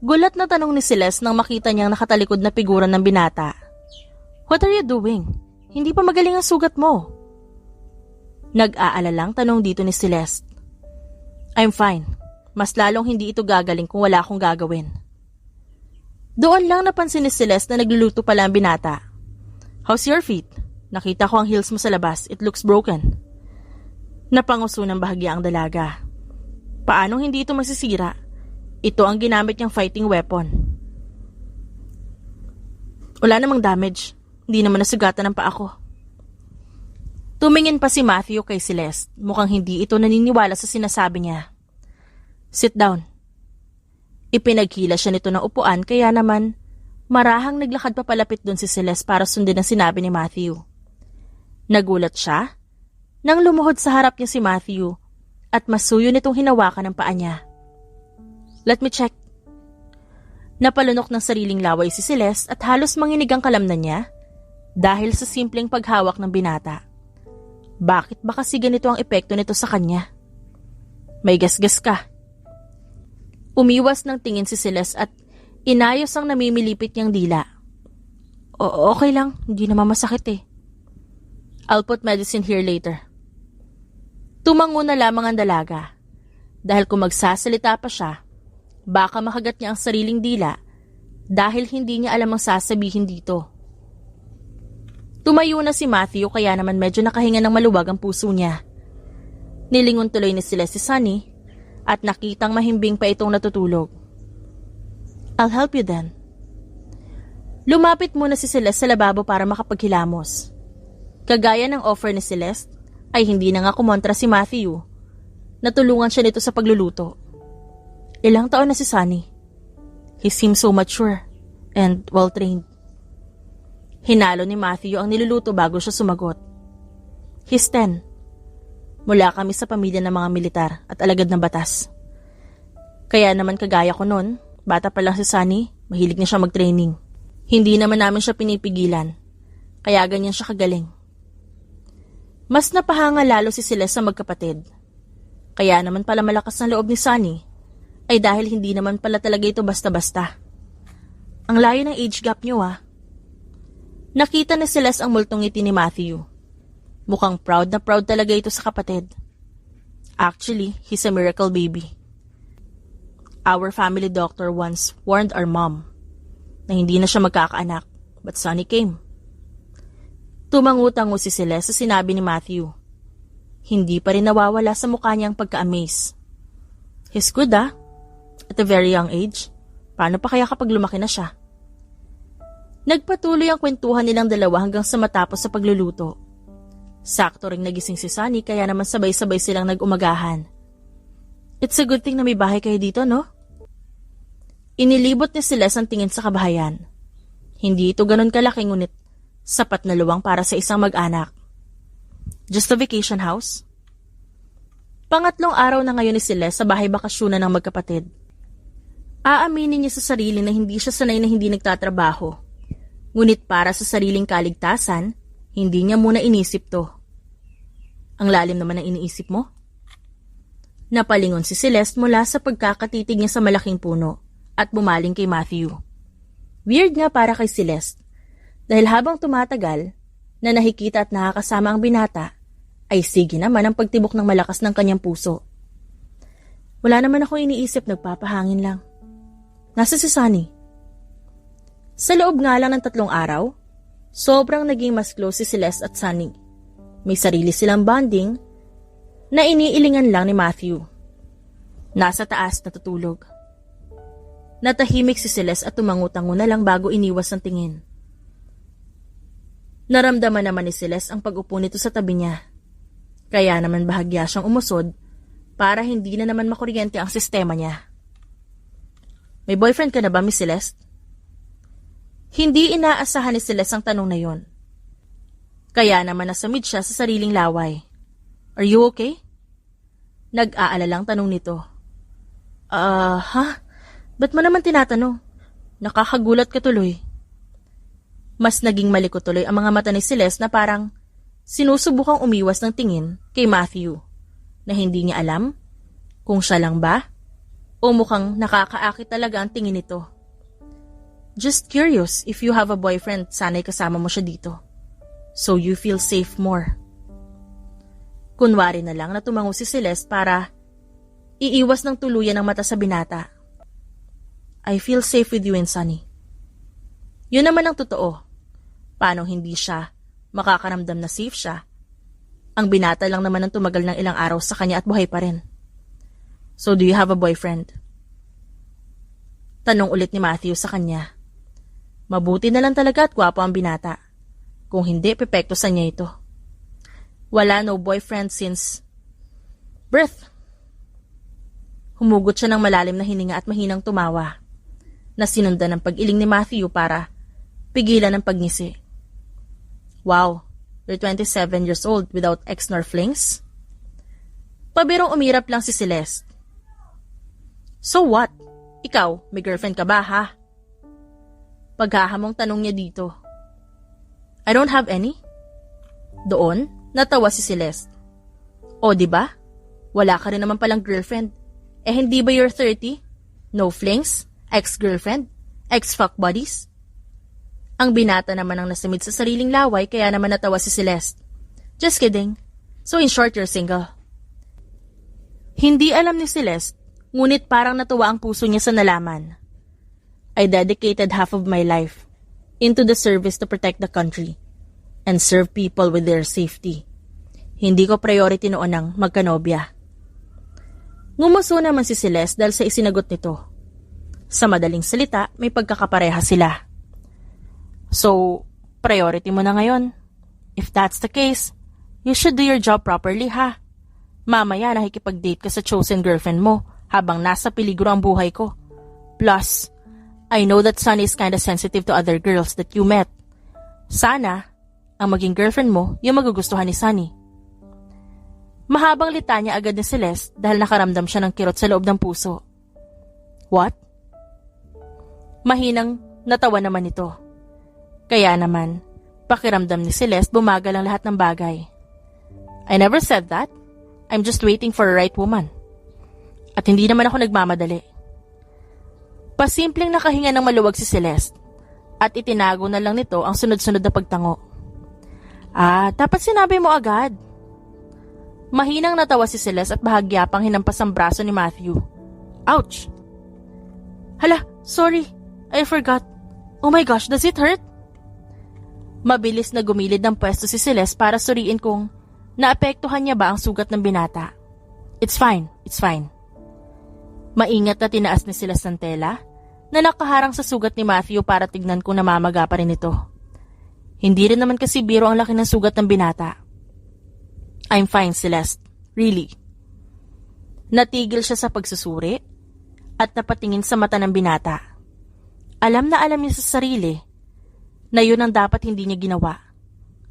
Gulat na tanong ni Celeste nang makita niyang nakatalikod na figura ng binata. What are you doing? Hindi pa magaling ang sugat mo. Nag-aalalang tanong dito ni Celeste. I'm fine. Mas lalong hindi ito gagaling kung wala akong gagawin. Doon lang napansin ni Celeste na nagluluto pala ang binata. How's your feet? Nakita ko ang heels mo sa labas. It looks broken. Napanguso ng bahagya ang dalaga. Paanong hindi ito masisira? Ito ang ginamit niyang fighting weapon. Wala namang damage. Hindi naman nasugatan ang paa ko. Tumingin pa si Matthew kay Celeste. Mukhang hindi ito naniniwala sa sinasabi niya. Sit down. Ipinaghila siya nito ng upuan kaya naman marahang naglakad pa palapit dun si Celeste para sundin ang sinabi ni Matthew. Nagulat siya nang lumuhod sa harap niya si Matthew at masuyo nitong hinawakan ng paa niya. Let me check. Napalunok ng sariling laway si Celeste at halos manginig ang kalamnan niya dahil sa simpleng paghawak ng binata. Bakit ba kasi ganito ang epekto nito sa kanya? May gasgas ka. Umiwas ng tingin si Celeste at inayos ang namimilipit niyang dila. Okay lang, hindi naman masakit eh. I'll put medicine here later. Tumango na lamang ang dalaga. Dahil kung magsasalita pa siya, baka makagat niya ang sariling dila dahil hindi niya alam ang sasabihin dito. Tumayo na si Matthew kaya naman medyo nakahinga ng maluwag ang puso niya. Nilingon tuloy ni Celeste si Sunny at nakitang mahimbing pa itong natutulog. I'll help you then. Lumapit muna si Celeste sa lababo para makapaghilamos. Kagaya ng offer ni Celeste, ay hindi na nga kumontra si Matthew. Natulungan siya nito sa pagluluto. Ilang taon na si Sunny? He seems so mature and well-trained. Hinalo ni Matthew ang niluluto bago siya sumagot. He's 10. Mula kami sa pamilya ng mga militar at alagad ng batas. Kaya naman kagaya ko nun, bata pa lang si Sunny, mahilig na siya mag-training. Hindi naman namin siya pinipigilan, kaya ganyan siya kagaling. Mas napahanga lalo si Celeste sa magkapatid. Kaya naman pala malakas ang loob ni Sunny, ay dahil hindi naman pala talaga ito basta-basta. Ang layo ng age gap niyo ah. Nakita ni Celeste ang multong ngiti ni Matthew. Mukhang proud na proud talaga ito sa kapatid. Actually, he's a miracle baby. Our family doctor once warned our mom na hindi na siya magkakaanak, but Sunny came. Tumangutango si Celeste sa sinabi ni Matthew. Hindi pa rin nawawala sa mukha niya ang pagka-amaze. He's good ah, at a very young age. Paano pa kaya kapag lumaki na siya? Nagpatuloy ang kwentuhan nilang dalawa hanggang sa matapos sa pagluluto. Sakto ring nagising si Sunny kaya naman sabay-sabay silang nag-umagahan. It's a good thing na may bahay kayo dito, no? Inilibot ni Celeste ang tingin sa kabahayan. Hindi ito ganun kalaki ngunit sapat na luwang para sa isang mag-anak. Just a vacation house? Pangatlong araw na ngayon ni Celeste sa bahay bakasyonan ng magkapatid. Aaminin niya sa sarili na hindi siya sanay na hindi nagtatrabaho. Ngunit para sa sariling kaligtasan, hindi niya muna inisip to. Ang lalim naman ang iniisip mo? Napalingon si Celeste mula sa pagkakatitig niya sa malaking puno at bumaling kay Matthew. Weird nga para kay Celeste dahil habang tumatagal na nakikita at nakakasama ang binata ay sige naman ang pagtibok ng malakas ng kanyang puso. Wala naman ako iniisip, nagpapahangin lang. Nasa si Sunny? Sa loob nga lang ng 3 araw, sobrang naging mas close si Celeste at Sunny. May sarili silang bonding na iniilingan lang ni Matthew. Nasa taas natutulog. Natahimik si Celeste at tumangutango na lang bago iniwas ang tingin. Naramdaman naman ni Celeste ang pag-upo nito sa tabi niya. Kaya naman bahagya siyang umusod para hindi na naman makuryente ang sistema niya. May boyfriend ka na ba, Miss Celeste? Hindi inaasahan ni Celeste ang tanong na yon. Kaya naman nasamid siya sa sariling laway. Are you okay? Nag-aalalang tanong nito. Ha? Ba't mo naman tinatanong? Nakakagulat ka tuloy. Mas naging malikot tuloy ang mga mata ni Celeste na parang sinusubukang umiwas ng tingin kay Matthew na hindi niya alam kung siya lang ba o mukhang nakakaakit talaga ang tingin nito. Just curious if you have a boyfriend, sana'y kasama mo siya dito. So you feel safe more. Kunwari na lang na tumango si Celeste para iiwas ng tuluyan ng mata sa binata. I feel safe with you and Sunny. Yun naman ang totoo. Paano hindi siya makakaramdam na safe siya? Ang binata lang naman ang tumagal ng ilang araw sa kanya at buhay pa rin. So do you have a boyfriend? Tanong ulit ni Matthew sa kanya. Mabuti na lang talaga at gwapo ang binata. Kung hindi, pepektosan niya ito. Wala no boyfriend since birth. Humugot siya ng malalim na hininga at mahinang tumawa, na sinundan ng pag-iling ni Matthew para pigilan ng pagngisi. Wow, you're 27 years old without ex nor flings? Pabirong umirap lang si Celeste. So what? Ikaw, may girlfriend ka ba ha? Paghahamong tanong niya dito. I don't have any. Doon, natawa si Celeste. O diba? Wala ka rin naman palang girlfriend. Eh hindi ba you're 30? No flings? Ex-girlfriend? Ex-fuck buddies? Ang binata naman ang nasamid sa sariling laway kaya naman natawa si Celeste. Just kidding. So in short, you're single. Hindi alam ni Celeste, ngunit parang natuwa ang puso niya sa nalaman. I dedicated half of my life into the service to protect the country and serve people with their safety. Hindi ko priority noon ang magkanobya. Ngumuso naman si Celeste dahil sa isinagot nito. Sa madaling salita, may pagkakapareha sila. So, priority mo na ngayon. If that's the case, you should do your job properly ha. Mamaya nakikipag-date ka sa chosen girlfriend mo habang nasa peligro ang buhay ko. Plus, I know that Sunny is kinda sensitive to other girls that you met. Sana, ang maging girlfriend mo yung magugustuhan ni Sunny. Mahabang litanya agad ni Celeste dahil nakaramdam siya ng kirot sa loob ng puso. What? Mahinang natawa naman ito. Kaya naman, pakiramdam ni Celeste bumagal ang lahat ng bagay. I never said that. I'm just waiting for a right woman. At hindi naman ako nagmamadali. Pasimpleng nakahinga ng maluwag si Celeste at itinago na lang nito ang sunod-sunod na pagtango. Dapat sinabi mo agad. Mahinang natawa si Celeste at bahagya pang hinampas ang braso ni Matthew. Ouch! Hala, sorry. I forgot. Oh my gosh, does it hurt? Mabilis na gumilid ng pwesto si Celeste para suriin kung naapektuhan niya ba ang sugat ng binata. It's fine, it's fine. Maingat na tinaas ni Celeste ng tela na nakaharang sa sugat ni Matthew para tignan kung namamaga pa rin ito. Hindi rin naman kasi biro ang laki ng sugat ng binata. I'm fine, Celeste. Really. Natigil siya sa pagsusuri at napatingin sa mata ng binata. Alam na alam niya sa sarili na yun ang dapat hindi niya ginawa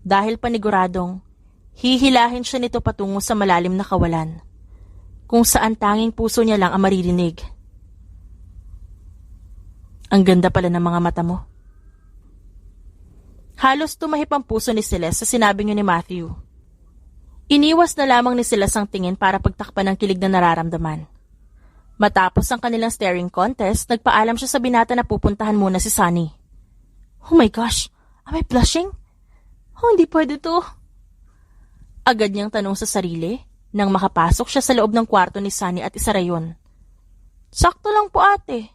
dahil paniguradong hihilahin siya nito patungo sa malalim na kawalan kung saan tanging puso niya lang ang maririnig. Ang ganda pala ng mga mata mo. Halos tumahip ang puso ni Celeste sa sinabi niyo ni Matthew. Iniwas na lamang ni Celeste ang tingin para pagtakpan ng kilig na nararamdaman. Matapos ang kanilang staring contest, nagpaalam siya sa binata na pupuntahan muna si Sunny. Oh my gosh, am I blushing? Oh, hindi pwede to. Agad niyang tanong sa sarili nang makapasok siya sa loob ng kwarto ni Sunny at isa rayon. Sakto lang po ate.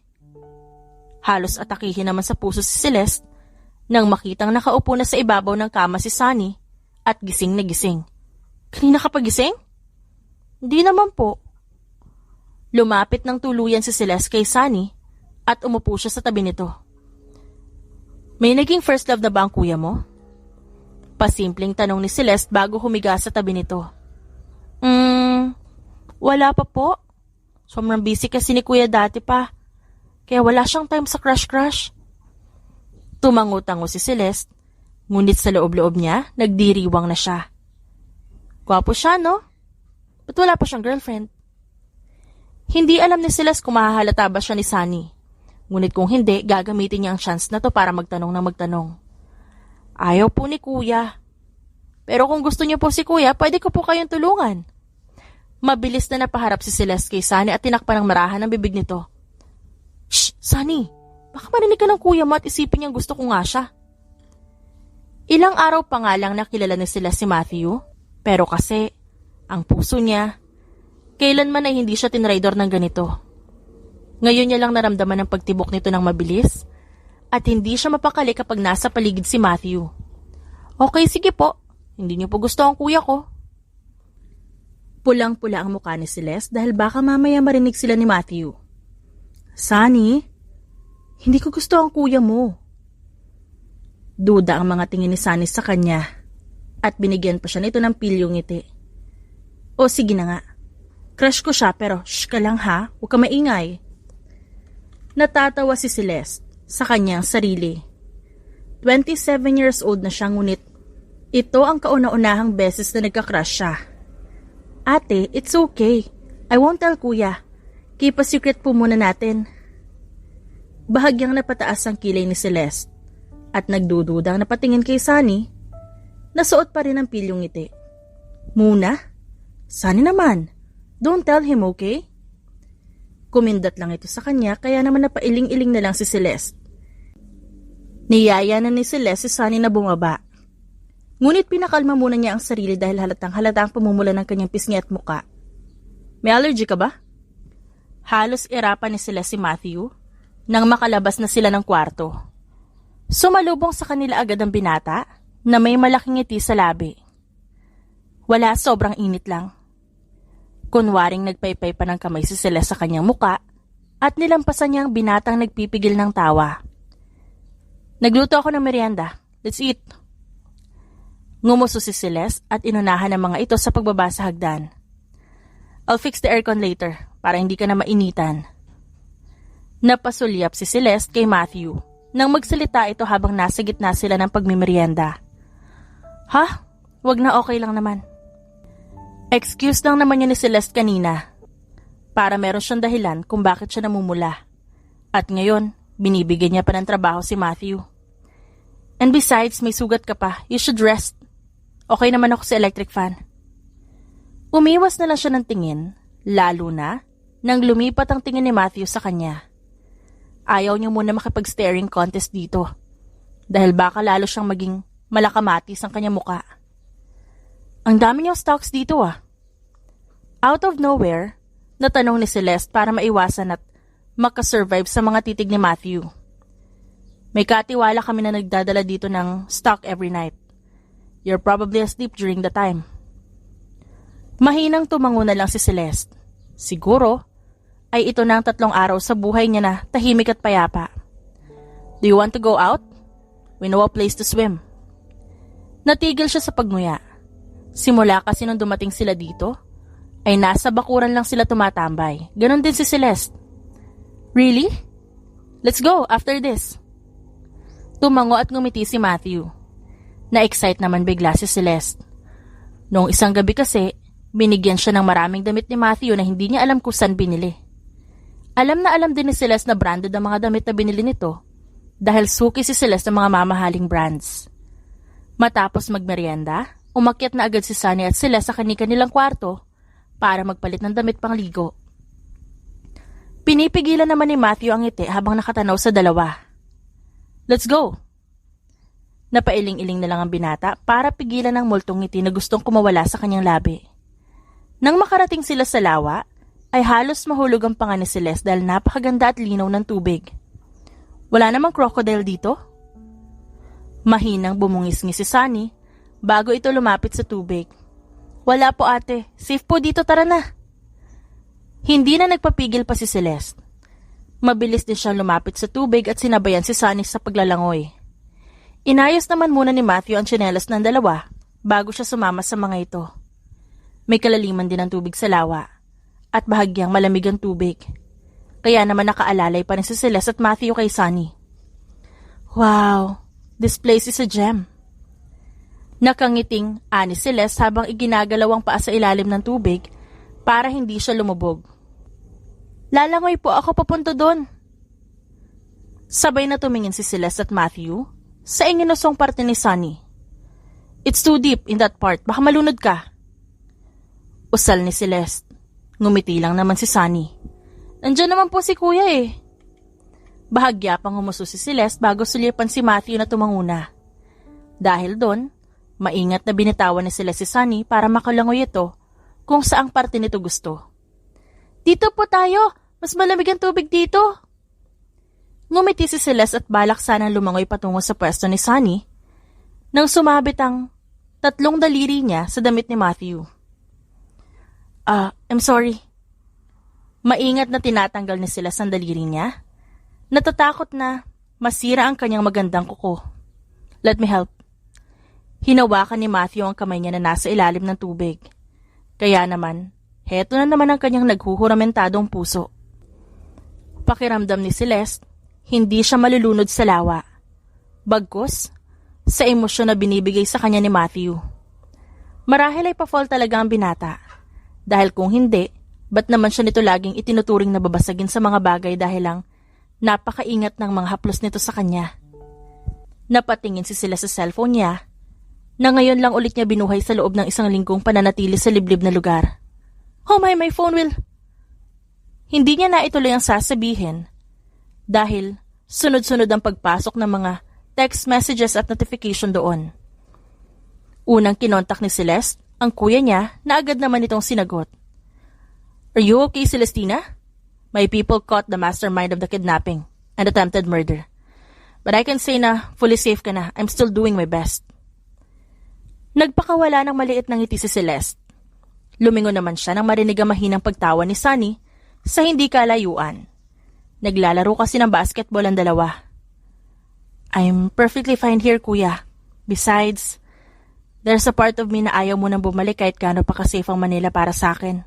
Halos atakihin naman sa puso si Celeste nang makitang nakaupo na sa ibabaw ng kama si Sunny at gising na gising. Kanina ka pa gising? Hindi naman po. Lumapit ng tuluyan si Celeste kay Sunny at umupo siya sa tabi nito. May naging first love na ba ang kuya mo? Pasimpleng tanong ni Celeste bago humiga sa tabi nito. Wala pa po. Sobrang busy kasi ni kuya dati pa. Kaya wala siyang time sa crush-crush. Tumango-tango si Celeste, ngunit sa loob-loob niya, nagdiriwang na siya. Gwapo siya, no? Ba't wala pa siyang girlfriend? Hindi alam ni Celeste kung mahahalata ba siya ni Sunny. Ngunit kung hindi, gagamitin niya ang chance na to para magtanong ng magtanong. Ayaw po ni kuya. Pero kung gusto niyo po si kuya, pwede ko po kayong tulungan. Mabilis na napaharap si Celeste kay Sunny at tinakpan ng marahan ang bibig nito. Shh, Sunny! Baka marinig ka ng kuya mo at isipin niyang gusto ko nga siya. Ilang araw pa nga lang nakilala ni Celeste si Matthew. Pero kasi, ang puso niya, kailanman ay hindi siya tinraidor ng ganito. Ngayon niya lang naramdaman ang pagtibok nito ng mabilis at hindi siya mapakali kapag nasa paligid si Matthew. Okay, sige po. Hindi niyo po gusto ang kuya ko. Pulang-pula ang mukha ni Celeste dahil baka mamaya marinig sila ni Matthew. Sunny, hindi ko gusto ang kuya mo. Duda ang mga tingin ni Sunny sa kanya at binigyan pa siya nito ng pilyong ngiti. O sige na nga, Crush ko siya pero shh ka lang ha, huwag ka maingay. Natatawa si Celeste sa kanyang sarili. 27 years old na siya ngunit ito ang kauna-unahang beses na nagka-crush siya. Ate, it's okay. I won't tell kuya. Keep a secret po muna natin. Bahagyang napataas ang kilay ni Celeste at nagdududang napatingin kay Sunny. Nasuot pa rin ang pilyong ngiti. Muna? Sunny naman. Don't tell him, okay? Kumindat lang ito sa kanya kaya naman napailing-iling na lang si Celeste. Niyaya na ni Celeste si Sunny na bumaba. Ngunit pinakalma muna niya ang sarili dahil halata ang pumumula ng kanyang pisngi at muka. May allergy ka ba? Halos irapan ni Celeste si Matthew nang makalabas na sila ng kwarto. Sumalubong sa kanila agad ang binata na may malaking ngiti sa labi. Wala, sobrang init lang. Kunwaring nagpaypay pa ng kamay si Celeste sa kanyang muka at nilampasan niya ang binatang nagpipigil ng tawa. Nagluto ako ng merienda. Let's eat. Ngumuso si Celeste at inunahan ang mga ito sa pagbaba sa hagdan. I'll fix the aircon later para hindi ka na mainitan. Napasulyap si Celeste kay Matthew nang magsalita ito habang nasa gitna sila ng pagmimerienda. Ha? Wag na, okay lang naman. Excuse lang naman yun ni Celeste kanina. Para meron siyang dahilan kung bakit siya namumula. At ngayon, binibigyan niya pa ng trabaho si Matthew. And besides, may sugat ka pa. You should rest. Okay naman ako sa electric fan. Umiwas na lang siya ng tingin, lalo na nang lumipat ang tingin ni Matthew sa kanya. Ayaw niya muna makipag-staring contest dito dahil baka lalo siyang maging malakamatis ang kanyang muka. Ang dami niyang stocks dito ah. Out of nowhere, natanong ni Celeste para maiwasan at makasurvive sa mga titig ni Matthew. May katiwala kami na nagdadala dito ng stock every night. You're probably asleep during the time. Mahinang tumango na lang si Celeste. Siguro, ay ito na ang 3 araw sa buhay niya na tahimik at payapa. Do you want to go out? We know a place to swim. Natigil siya sa pagnguya. Simula kasi nung dumating sila dito, ay nasa bakuran lang sila tumatambay. Ganon din si Celeste. Really? Let's go after this. Tumango at ngumiti si Matthew. Na-excite naman bigla si Celeste. Noong isang gabi kasi, binigyan siya ng maraming damit ni Matthew na hindi niya alam kung saan binili. Alam na alam din ni Celeste na branded ang mga damit na binili nito dahil suki si Celeste ng mga mamahaling brands. Matapos magmerienda, umakyat na agad si Sunny at Celeste sa kanilang kwarto para magpalit ng damit pang ligo. Pinipigilan naman ni Matthew ang ngiti habang nakatanaw sa dalawa. Let's go! Napailing-iling na lang ang binata para pigilan ang multong ngiti na gustong kumawala sa kanyang labi. Nang makarating sila sa lawa, ay halos mahulog ang panga ni Celeste dahil napakaganda at linaw ng tubig. Wala namang crocodile dito? Mahinang bumungis-ngis si Sunny bago ito lumapit sa tubig. Wala po ate, safe po dito, tara na. Hindi na nagpapigil pa si Celeste. Mabilis din siyang lumapit sa tubig at sinabayan si Sunny sa paglalangoy. Inayos naman muna ni Matthew ang tsinelas ng dalawa bago siya sumama sa mga ito. May kalaliman din ang tubig sa lawa at bahagyang malamig ang tubig. Kaya naman nakaalalay pa rin si Celeste at Matthew kay Sunny. Wow, this place is a gem. Nakangiting ani Celeste habang iginagalaw ang paa sa ilalim ng tubig para hindi siya lumubog. Lalangoy po ako papunta doon. Sabay na tumingin si Celeste at Matthew sa inginosong parte ni Sunny. It's too deep in that part, baka malunod ka. Usal ni Celeste. Ngumiti lang naman si Sunny. Nandiyan naman po si kuya eh. Bahagya pang humuso si Celeste bago sulipan si Matthew na tumanguna. Dahil doon, maingat na binitawan ni Celeste si Sunny para makalangoy ito kung saang parte nito gusto. Dito po tayo, mas malamig ang tubig dito. Ngumiti si Celeste at balak sanang lumangoy patungo sa pwesto ni Sunny nang sumabit ang 3 daliri niya sa damit ni Matthew. I'm sorry. Maingat na tinatanggal ni Celeste ang daliri niya. Natatakot na masira ang kanyang magandang kuko. Let me help. Hinawakan ni Matthew ang kamay niya na nasa ilalim ng tubig. Kaya naman, Heto na naman ang kanyang naghuhuramentadong puso. Pakiramdam ni Celeste, hindi siya malulunod sa lawa. Bagkus, sa emosyon na binibigay sa kanya ni Matthew. Marahil ay pa-fall talaga ang binata. Dahil kung hindi, ba't naman siya nito laging itinuturing na babasagin sa mga bagay dahil lang napakaingat ng mga haplos nito sa kanya. Napatingin si Celeste sa cellphone niya na ngayon lang ulit niya binuhay sa loob ng isang linggong pananatili sa liblib na lugar. Oh my phone will... Hindi niya na ituloy ang sasabihin dahil sunod-sunod ang pagpasok ng mga text messages at notification doon. Unang kinontak ni Celeste ang kuya niya na agad naman itong sinagot. Are you okay, Celestina? My people caught the mastermind of the kidnapping and attempted murder. But I can say na fully safe ka na. I'm still doing my best. Nagpakawala ng maliit na ngiti si Celeste. Lumingon naman siya nang marinig ang mahinang pagtawa ni Sunny sa hindi kalayuan. Naglalaro kasi ng basketball ang dalawa. I'm perfectly fine here, kuya. Besides, there's a part of me na ayaw mo nang bumalik kahit gaano pa ka-safe ang Manila para sa akin.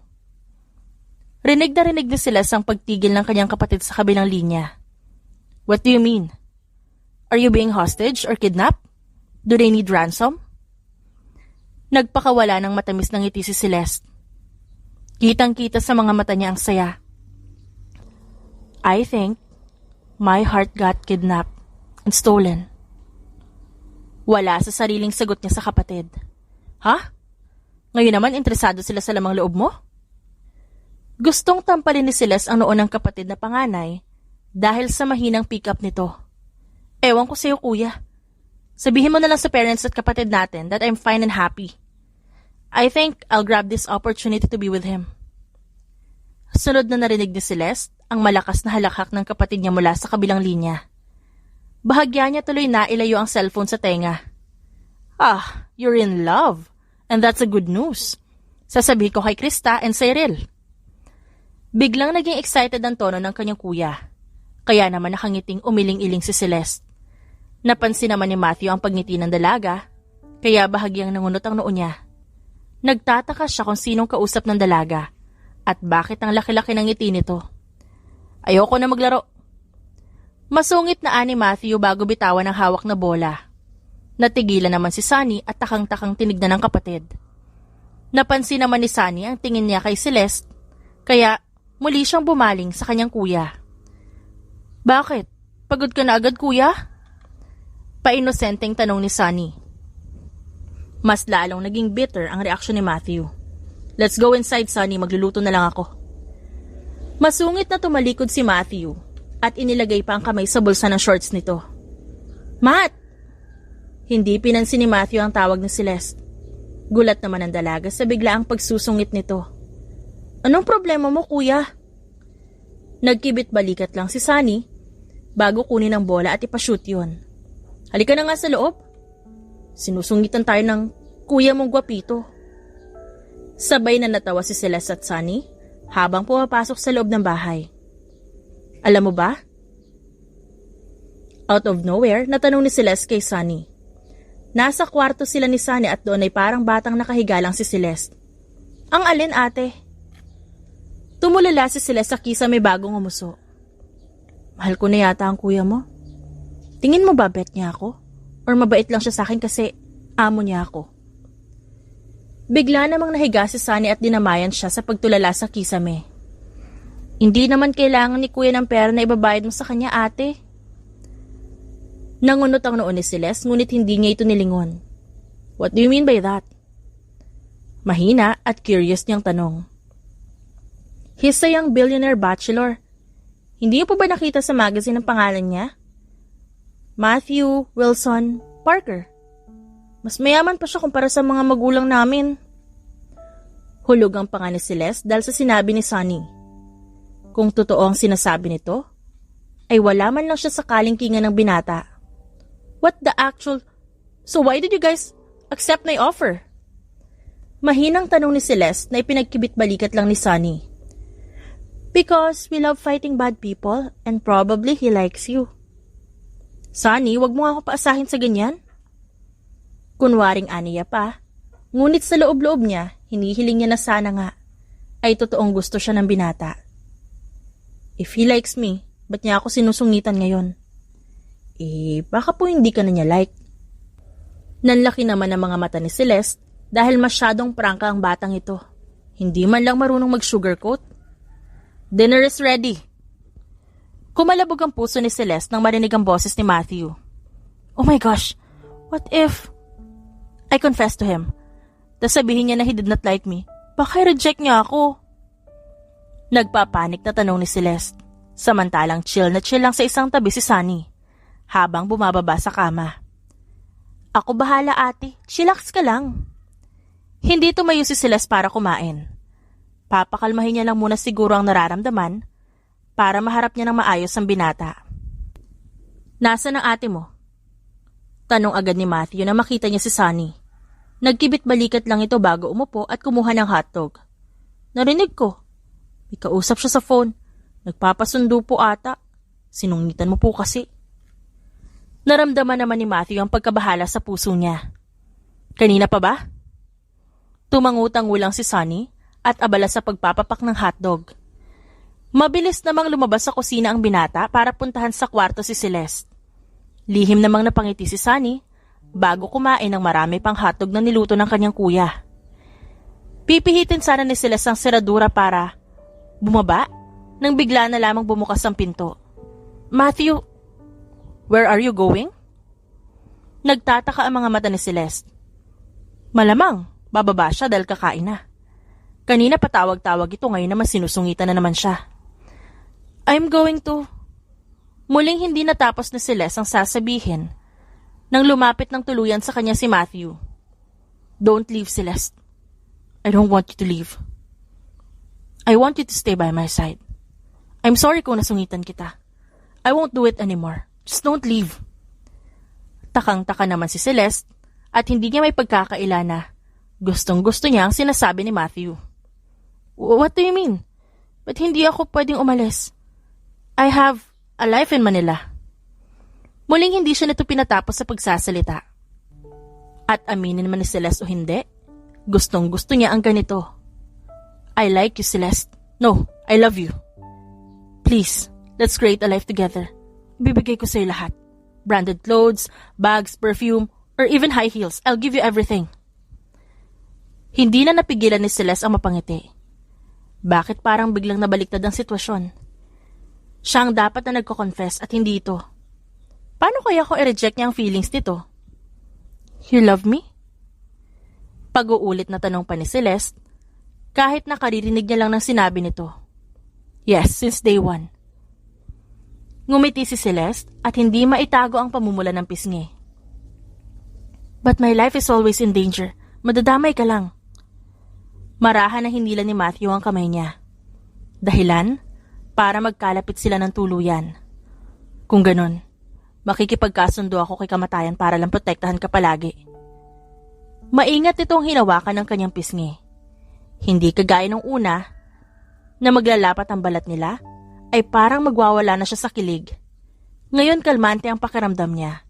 Rinig na rinig ni Celeste ang pagtigil ng kanyang kapatid sa kabilang linya. What do you mean? Are you being hostage or kidnapped? Do they need ransom? Nagpakawala ng matamis ng ngiti si Celeste. Kitang-kita sa mga mata niya ang saya. I think my heart got kidnapped and stolen. Wala sa sariling sagot niya sa kapatid. Ha? Ngayon naman interesado sila sa lamang loob mo? Gustong tampalin ni Celeste ang noon ng kapatid na panganay dahil sa mahinang pick-up nito. Ewan ko sa'yo, kuya. Sabihin mo na lang sa parents at kapatid natin that I'm fine and happy. I think I'll grab this opportunity to be with him. Sunod na narinig ni Celeste ang malakas na halakhak ng kapatid niya mula sa kabilang linya. Bahagya niya tuloy na ilayo ang cellphone sa tenga. Ah, you're in love. And that's a good news. Sasabihin ko kay Krista and Cyril. Biglang naging excited ang tono ng kanyang kuya. Kaya naman nakangiting umiling-iling si Celeste. Napansin naman ni Matthew ang pagngiti ng dalaga, kaya bahagyang nangunot ang noo niya. Nagtataka siya kung sinong kausap ng dalaga at bakit ang laki-laki ng ngiti nito. Ayoko na maglaro. Masungit na ani Matthew bago bitawan ang hawak na bola. Natigilan naman si Sunny at takang-takang tinignan ng kapatid. Napansin naman ni Sunny ang tingin niya kay Celeste, kaya muli siyang bumaling sa kanyang kuya. Bakit? Pagod ka na agad, kuya? Painosenteng tanong ni Sunny. Mas lalong naging bitter ang reaksyon ni Matthew. Let's go inside, Sunny. Magluluto na lang ako. Masungit na tumalikod si Matthew at inilagay pa ang kamay sa bulsa ng shorts nito. Matt! Hindi pinansin ni Matthew ang tawag ni Celeste. Gulat naman ang dalaga sa biglaang pagsusungit nito. Anong problema mo, kuya? Nagkibit balikat lang si Sunny bago kunin ang bola at ipashoot yun. Halika na nga sa loob. Sinusungitan tayo ng kuya mong gwapito. Sabay na natawa si Celeste at Sunny habang pumapasok sa loob ng bahay. Alam mo ba? Out of nowhere, natanong ni Celeste kay Sunny. Nasa kwarto sila ni Sunny at doon ay parang batang nakahiga lang si Celeste. Ang alin, ate? Tumulala si Celeste sa kisame bagong umuso. Mahal ko na yata ang kuya mo. Tingin mo ba bet niya ako? Or mabait lang siya sa akin kasi amo niya ako? Bigla namang nahiga si Sunny at dinamayan siya sa pagtulala sa kisame. Hindi naman kailangan ni kuya ng pera na ibabayad mo sa kanya, ate. Nangunot ang noon ni Celeste ngunit hindi niya ito nilingon. What do you mean by that? Mahina at curious niyang tanong. He's a young billionaire bachelor. Hindi niyo pa ba nakita sa magazine ang pangalan niya? Matthew Wilson Parker. Mas mayaman pa siya kumpara sa mga magulang namin. Hulog ang panga ni Celeste dahil sa sinabi ni Sunny. Kung totoo ang sinasabi nito, ay wala man lang siya sa kalingkingan ng binata. What the actual... So why did you guys accept my offer? Mahinang tanong ni Celeste na ipinagkibit-balikat lang ni Sunny. Because we love fighting bad people and probably he likes you. Sunny, wag mo nga ako paasahin sa ganyan. Kunwaring aniya pa, ngunit sa loob-loob niya, hinihiling niya na sana nga ay totoong gusto siya ng binata. If he likes me, ba't niya ako sinusungitan ngayon? Baka po hindi ka na niya like. Nanlaki naman ang mga mata ni Celeste dahil masyadong prangka ang batang ito. Hindi man lang marunong mag-sugarcoat. Dinner is ready. Kumalabog ang puso ni Celeste nang marinig ang boses ni Matthew. Oh my gosh, what if... I confessed to him. Tas sabihin niya na he did not like me. Baka reject niya ako. Nagpapanik na tanong ni Celeste. Samantalang chill na chill lang sa isang tabi si Sunny habang bumababa sa kama. Ako bahala ate, chillax ka lang. Hindi tumayo si Celeste para kumain. Papakalmahin niya lang muna siguro ang nararamdaman para maharap niya ng maayos ang binata. Nasaan ang ate mo? Tanong agad ni Matthew na makita niya si Sunny. Nagkibit-balikat lang ito bago umupo at kumuha ng hotdog. Narinig ko. May kausap siya sa phone. Nagpapasundo po ata. Sinungitan mo po kasi. Naramdaman naman ni Matthew ang pagkabahala sa puso niya. Kanina pa ba? Tumangutang-ulang si Sunny at abala sa pagpapapak ng hotdog. Mabilis namang lumabas sa kusina ang binata para puntahan sa kwarto si Celeste. Lihim namang napangiti si Sunny bago kumain ng marami pang hotdog na niluto ng kanyang kuya. Pipihitin sana ni Celeste ang seradura para bumaba nang bigla na lamang bumukas ang pinto. Matthew, where are you going? Nagtataka ang mga mata ni Celeste. Malamang, bababa siya dahil kakain na. Kanina patawag-tawag ito, ngayon naman sinusungitan na naman siya. I'm going to... Muling hindi natapos ni Celeste ang sasabihin nang lumapit ng tuluyan sa kanya si Matthew. Don't leave, Celeste. I don't want you to leave. I want you to stay by my side. I'm sorry kung nasungitan kita. I won't do it anymore. Just don't leave. Takang-taka naman si Celeste at hindi niya may pagkakaila na gustong-gusto niya ang sinasabi ni Matthew. What do you mean? Ba't hindi ako pwedeng umalis? I have a life in Manila. Muling hindi siya nito pinatapos sa pagsasalita. At aminin man ni Celeste o hindi, gustong-gusto niya ang ganito. I like you, Celeste. No, I love you. Please, let's create a life together. Ibibigay ko sa'yo lahat. Branded clothes, bags, perfume, or even high heels. I'll give you everything. Hindi na napigilan ni Celeste ang mapangiti. Bakit parang biglang nabaliktad ang sitwasyon? Siya ang dapat na nagko-confess at hindi ito. Paano kaya ko i-reject niya ang feelings nito? You love me? Pag-uulit na tanong pa ni Celeste, kahit nakaririnig niya lang ng sinabi nito. Yes, since day one. Ngumiti si Celeste at hindi maitago ang pamumula ng pisngi. But my life is always in danger. Madadamay ka lang. Marahan na hinila ni Matthew ang kamay niya. Dahilan? Para magkalapit sila ng tuluyan. Kung ganun, makikipagkasundo ako kay kamatayan para lang protektahan ka palagi. Maingat itong hinawakan ng kanyang pisngi. Hindi kagaya nung una, na maglalapat ang balat nila, ay parang magwawala na siya sa kilig. Ngayon kalmante ang pakiramdam niya.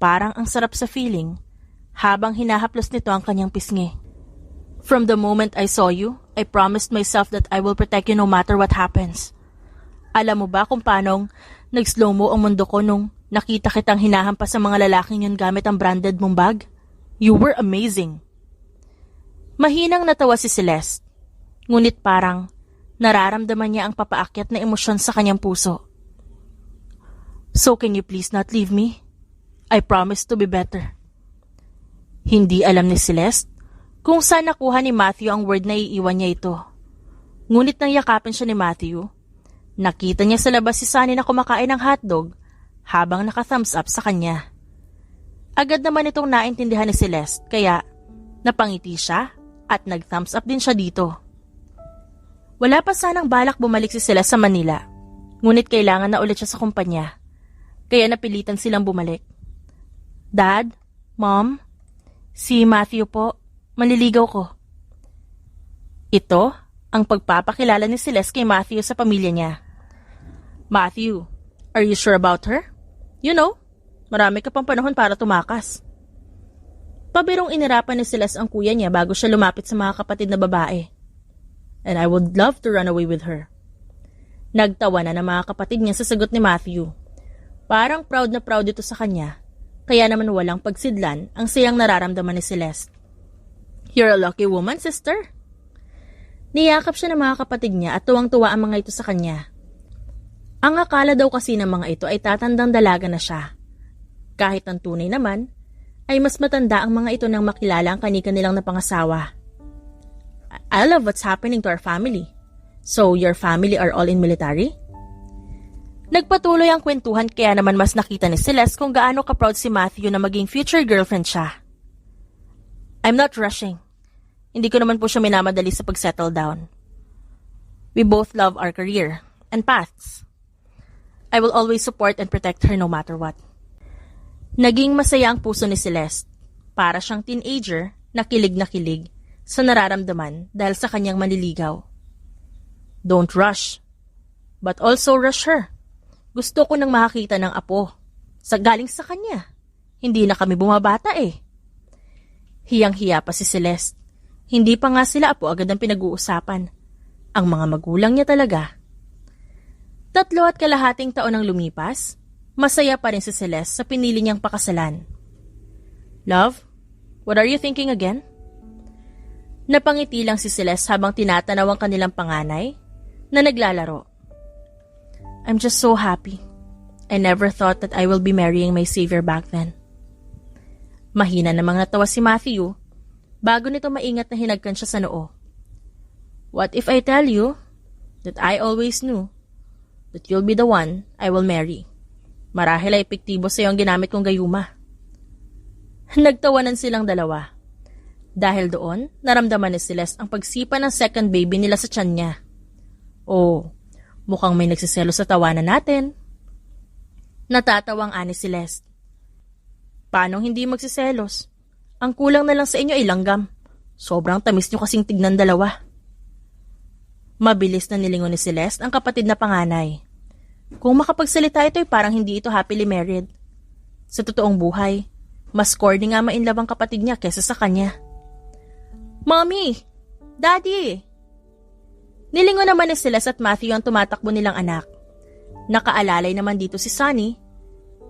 Parang ang sarap sa feeling, habang hinahaplos nito ang kanyang pisngi. From the moment I saw you, I promised myself that I will protect you no matter what happens. Alam mo ba kung paanong nag-slow mo ang mundo ko nung nakita kitang hinahampas sa mga lalaking yun gamit ang branded mong bag? You were amazing. Mahinang natawa si Celeste, ngunit parang nararamdaman niya ang papaakyat na emosyon sa kanyang puso. So can you please not leave me? I promise to be better. Hindi alam ni Celeste kung saan nakuha ni Matthew ang word na iiwan niya ito. Ngunit nang yakapin siya ni Matthew, nakita niya sa labas si Sunny na kumakain ng hotdog habang naka-thumbs up sa kanya. Agad naman itong naintindihan ni Celeste kaya napangiti siya at nag-thumbs up din siya dito. Wala pa sanang balak bumalik si Celeste sa Manila, ngunit kailangan na ulit siya sa kumpanya, kaya napilitan silang bumalik. Dad, Mom, si Matthew po, manliligaw ko. Ito ang pagpapakilala ni Celeste kay Matthew sa pamilya niya. Matthew, are you sure about her? You know, marami ka pang panahon para tumakas. Pabirong inirapan ni Celeste ang kuya niya bago siya lumapit sa mga kapatid na babae. and I would love to run away with her. Nagtawa na ng mga kapatid niya sa sagot ni Matthew. Parang proud na proud ito sa kanya, kaya naman walang pagsidlan ang sayang nararamdaman ni Celeste. You're a lucky woman, sister. Niyakap siya ng mga kapatid niya at tuwang-tuwa ang mga ito sa kanya. Ang akala daw kasi ng mga ito ay tatandang dalaga na siya. Kahit ang tunay naman, ay mas matanda ang mga ito nang makilala ang kanika nilang napangasawa. I love what's happening to our family. So, your family are all in military? Nagpatuloy ang kwentuhan kaya naman mas nakita ni Celeste kung gaano ka-proud si Matthew na maging future girlfriend siya. I'm not rushing. Hindi ko naman po siya minamadali sa pag-settle down. We both love our career and paths. I will always support and protect her no matter what. Naging masaya ang puso ni Celeste. Para siyang teenager na kilig sa nararamdaman dahil sa kanyang manliligaw. Don't rush, but also rush her. Gusto ko nang makakita ng apo. Galing sa kanya. Hindi na kami bumabata eh. Hiyang-hiya pa si Celeste. Hindi pa nga sila apo agad ang pinag-uusapan. Ang mga magulang niya talaga. 3.5 taon ang lumipas, masaya pa rin si Celeste sa pinili niyang pakasalan. Love, what are you thinking again? Napangiti lang si Celeste habang tinatanaw ang kanilang panganay na naglalaro. I'm just so happy. I never thought that I will be marrying my savior back then. Mahina namang natawa si Matthew bago nito maingat na hinagkan siya sa noo. What if I tell you that I always knew that you'll be the one I will marry? Marahil ay epektibo sa iyo ang ginamit kong gayuma. Nagtawanan silang dalawa. Dahil doon, naramdaman ni Celeste ang pagsipa ng second baby nila sa tiyan niya. Oh, mukhang may nagsiselo sa tawanan natin. Natatawang ani Celeste. Paano hindi magsiselos? Ang kulang na lang sa inyo ay langgam. Sobrang tamis niyo kasing tignan dalawa. Mabilis na nilingon ni Celeste ang kapatid na panganay. Kung makapagsalita ito ay parang hindi ito happily married. Sa totoong buhay, mas corny nga mainlove ang kapatid niya kesa sa kanya. Mommy! Daddy! Nilingon naman ni Celeste at Matthew ang tumatakbo nilang anak. Nakaalalay naman dito si Sunny,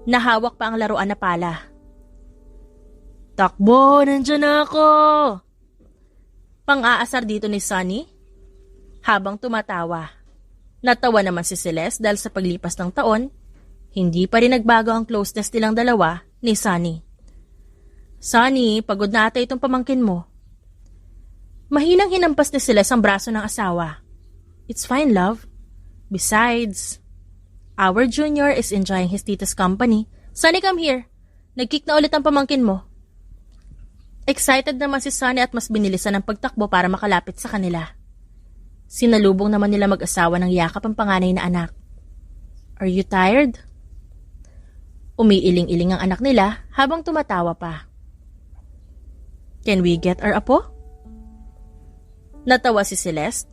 na hawak pa ang laruan na pala. Takbo! Nandyan na ako! Pang-aasar dito ni Sunny, habang tumatawa. Natawa naman si Celeste dahil sa paglipas ng taon, hindi pa rin nagbago ang closeness nilang dalawa ni Sunny. Sunny, pagod na ata itong pamangkin mo. Mahinang hinampas ni Celeste ang braso ng asawa. It's fine, love. Besides, our junior is enjoying his tita's company. Sunny, come here. Nag-kick na ulit ang pamangkin mo. Excited naman si Sunny at mas binilisan ang pagtakbo para makalapit sa kanila. Sinalubong naman nila mag-asawa ng yakap ang panganay na anak. Are you tired? Umiiling-iling ang anak nila habang tumatawa pa. Can we get our apo? Natawa si Celeste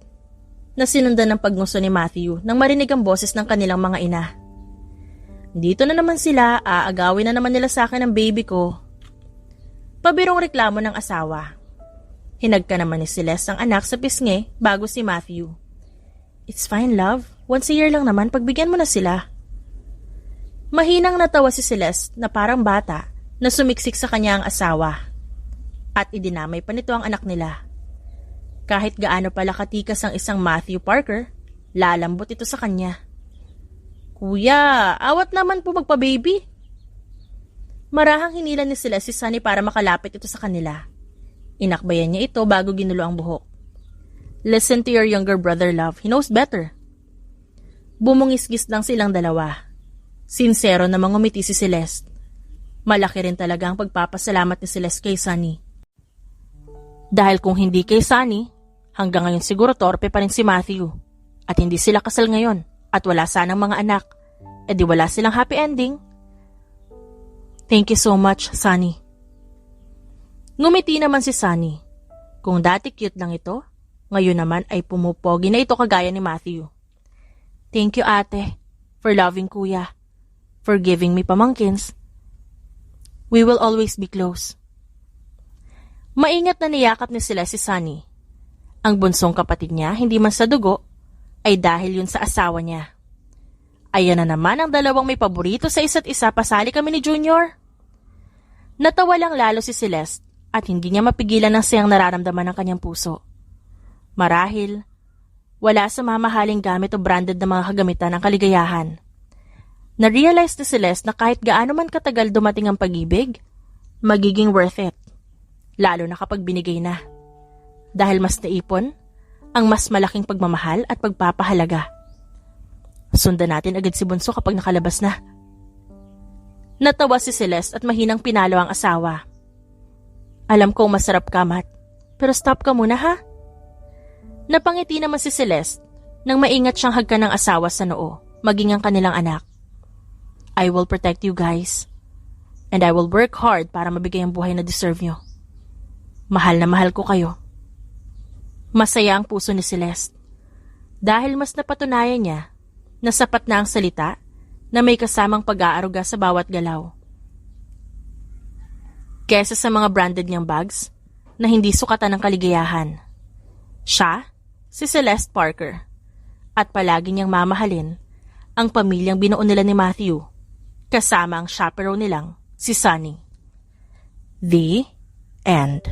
na sinundan ng pagnguso ni Matthew nang marinig ang boses ng kanilang mga ina. Dito na naman sila, aagawin na naman nila sa akin ang baby ko. Pabirong reklamo ng asawa. Hinagka naman ni Celeste ang anak sa pisngi bago si Matthew. It's fine, love. Once a year lang naman, pagbigyan mo na sila. Mahinang natawa si Celeste na parang bata na sumiksik sa kanya ang asawa. At idinamay pa nito ang anak nila. Kahit gaano pala katikas ang isang Matthew Parker, lalambot ito sa kanya. Kuya, awat naman po magpa-baby. Marahang hinilan ni Celeste si Sunny para makalapit ito sa kanila. Inakbayan niya ito bago ginulo ang buhok. Listen to your younger brother, love. He knows better. Bumungis-gis lang silang dalawa. Sinsero na mangumiti si Celeste. Malaki rin talaga ang pagpapasalamat ni Celeste kay Sunny. Dahil kung hindi kay Sunny, hanggang ngayon siguro torpe pa rin si Matthew. At hindi sila kasal ngayon at wala sanang mga anak. E di wala silang happy ending. Thank you so much, Sunny. Ngumiti naman si Sunny. Kung dati cute lang ito, ngayon naman ay pumupogi na ito kagaya ni Matthew. Thank you, ate, for loving kuya, for giving me pamangkins. We will always be close. Maingat na niyakap ni sila si Sunny. Ang bunsong kapatid niya, hindi man sa dugo, ay dahil yun sa asawa niya. Ayan na naman ang dalawang may paborito sa isa't isa, pasali kami ni Junior. Natawa lang lalo si Celeste at hindi niya mapigilan ang sayang nararamdaman ng kanyang puso. Marahil, wala sa mamahaling gamit o branded na mga kagamitan ng kaligayahan. Na-realize ni Celeste na kahit gaano man katagal dumating ang pag-ibig, magiging worth it. Lalo na kapag binigay na. Dahil mas naipon ang mas malaking pagmamahal at pagpapahalaga. Sundan natin agad si Bunso kapag nakalabas na. Natawa si Celeste at mahinang pinalo ang asawa. Alam kong masarap ka, Matt, pero stop ka muna ha. Napangiti naman si Celeste nang maingat siyang hagkan ng asawa sa noo, maging ang kanilang anak. I will protect you guys. And I will work hard para mabigay ang buhay na deserve nyo. Mahal na mahal ko kayo. Masaya ang puso ni Celeste. Dahil mas napatunayan niya na sapat na ang salita na may kasamang pag-aaruga sa bawat galaw. Kesa sa mga branded niyang bags na hindi sukatan ng kaligayahan. Siya, si Celeste Parker, at palagi niyang mamahalin ang pamilyang binuo nila ni Matthew, kasama ang chaperone nilang si Sunny. The end.